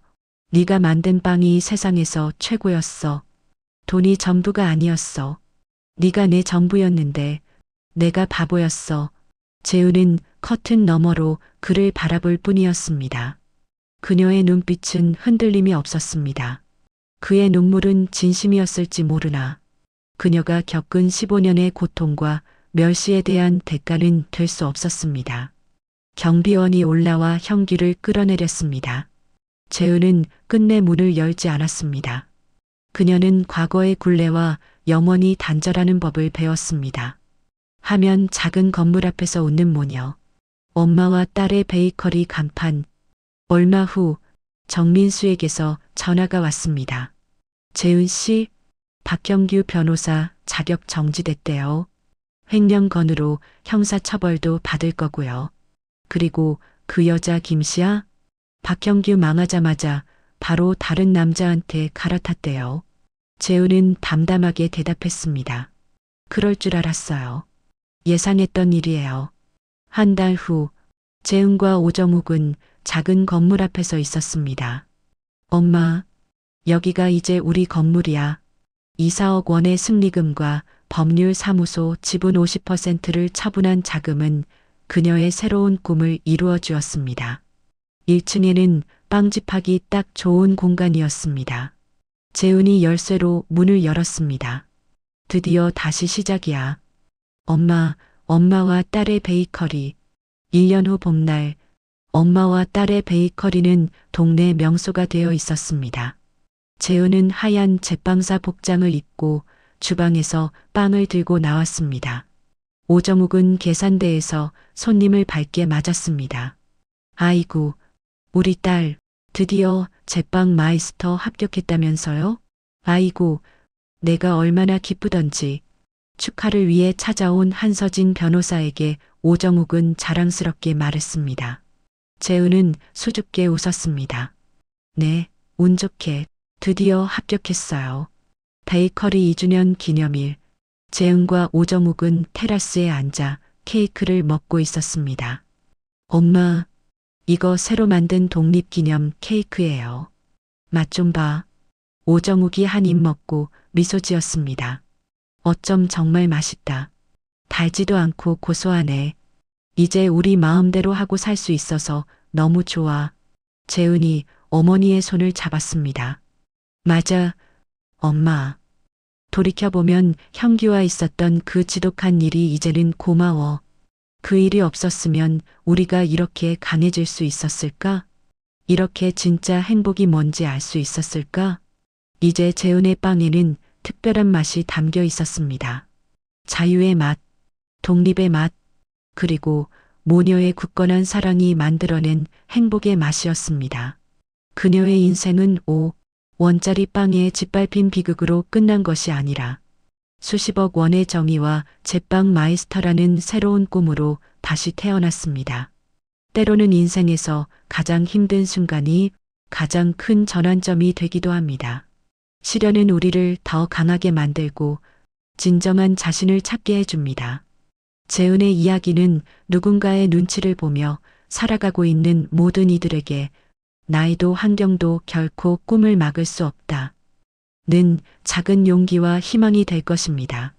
네가 만든 빵이 세상에서 최고였어. 돈이 전부가 아니었어. 네가 내 전부였는데 내가 바보였어. 재은은 커튼 너머로 그를 바라볼 뿐이었습니다. 그녀의 눈빛은 흔들림이 없었습니다. 그의 눈물은 진심이었을지 모르나 그녀가 겪은 15년의 고통과 멸시에 대한 대가는 될 수 없었습니다. 경비원이 올라와 형규를 끌어내렸습니다. 재은은 끝내 문을 열지 않았습니다. 그녀는 과거의 굴레와 영원히 단절하는 법을 배웠습니다. 하면 작은 건물 앞에서 웃는 모녀, 엄마와 딸의 베이커리 간판. 얼마 후 정민수에게서 전화가 왔습니다. 재은 씨, 박형규 변호사 자격 정지됐대요. 횡령 건으로 형사처벌도 받을 거고요. 그리고 그 여자 김씨야? 박형규 망하자마자 바로 다른 남자한테 갈아탔대요. 재은은 담담하게 대답했습니다. 그럴 줄 알았어요. 예상했던 일이에요. 한 달 후 재은과 오정욱은 작은 건물 앞에 서 있었습니다. 엄마, 여기가 이제 우리 건물이야. 4억 원의 승리금과 법률사무소 지분 50%를 처분한 자금은 그녀의 새로운 꿈을 이루어 주었습니다. 1층에는 빵집하기 딱 좋은 공간이었습니다. 재은이 열쇠로 문을 열었습니다. 드디어 다시 시작이야. 엄마, 엄마와 딸의 베이커리. 1년 후 봄날, 엄마와 딸의 베이커리는 동네 명소가 되어 있었습니다. 재은은 하얀 제빵사 복장을 입고 주방에서 빵을 들고 나왔습니다. 오정욱은 계산대에서 손님을 밝게 맞았습니다. 아이고, 우리 딸, 드디어 제빵 마이스터 합격했다면서요? 아이고, 내가 얼마나 기쁘던지. 축하를 위해 찾아온 한서진 변호사에게 오정욱은 자랑스럽게 말했습니다. 재은은 수줍게 웃었습니다. 네, 운 좋게 드디어 합격했어요. 베이커리 2주년 기념일. 재은과 오정욱은 테라스에 앉아 케이크를 먹고 있었습니다. 엄마, 이거 새로 만든 독립기념 케이크예요. 맛 좀 봐. 오정욱이 한 입 먹고 미소 지었습니다. 어쩜 정말 맛있다. 달지도 않고 고소하네. 이제 우리 마음대로 하고 살 수 있어서 너무 좋아. 재은이 어머니의 손을 잡았습니다. 맞아, 엄마. 돌이켜보면 형규와 있었던 그 지독한 일이 이제는 고마워. 그 일이 없었으면 우리가 이렇게 강해질 수 있었을까? 이렇게 진짜 행복이 뭔지 알 수 있었을까? 이제 재은의 빵에는 특별한 맛이 담겨 있었습니다. 자유의 맛, 독립의 맛, 그리고 모녀의 굳건한 사랑이 만들어낸 행복의 맛이었습니다. 그녀의 인생은 5원짜리 빵에 짓밟힌 비극으로 끝난 것이 아니라 수십억 원의 정의와 제빵 마이스터라는 새로운 꿈으로 다시 태어났습니다. 때로는 인생에서 가장 힘든 순간이 가장 큰 전환점이 되기도 합니다. 시련은 우리를 더 강하게 만들고 진정한 자신을 찾게 해줍니다. 재은의 이야기는 누군가의 눈치를 보며 살아가고 있는 모든 이들에게 나이도 환경도 결코 꿈을 막을 수 없다. 는 작은 용기와 희망이 될 것입니다.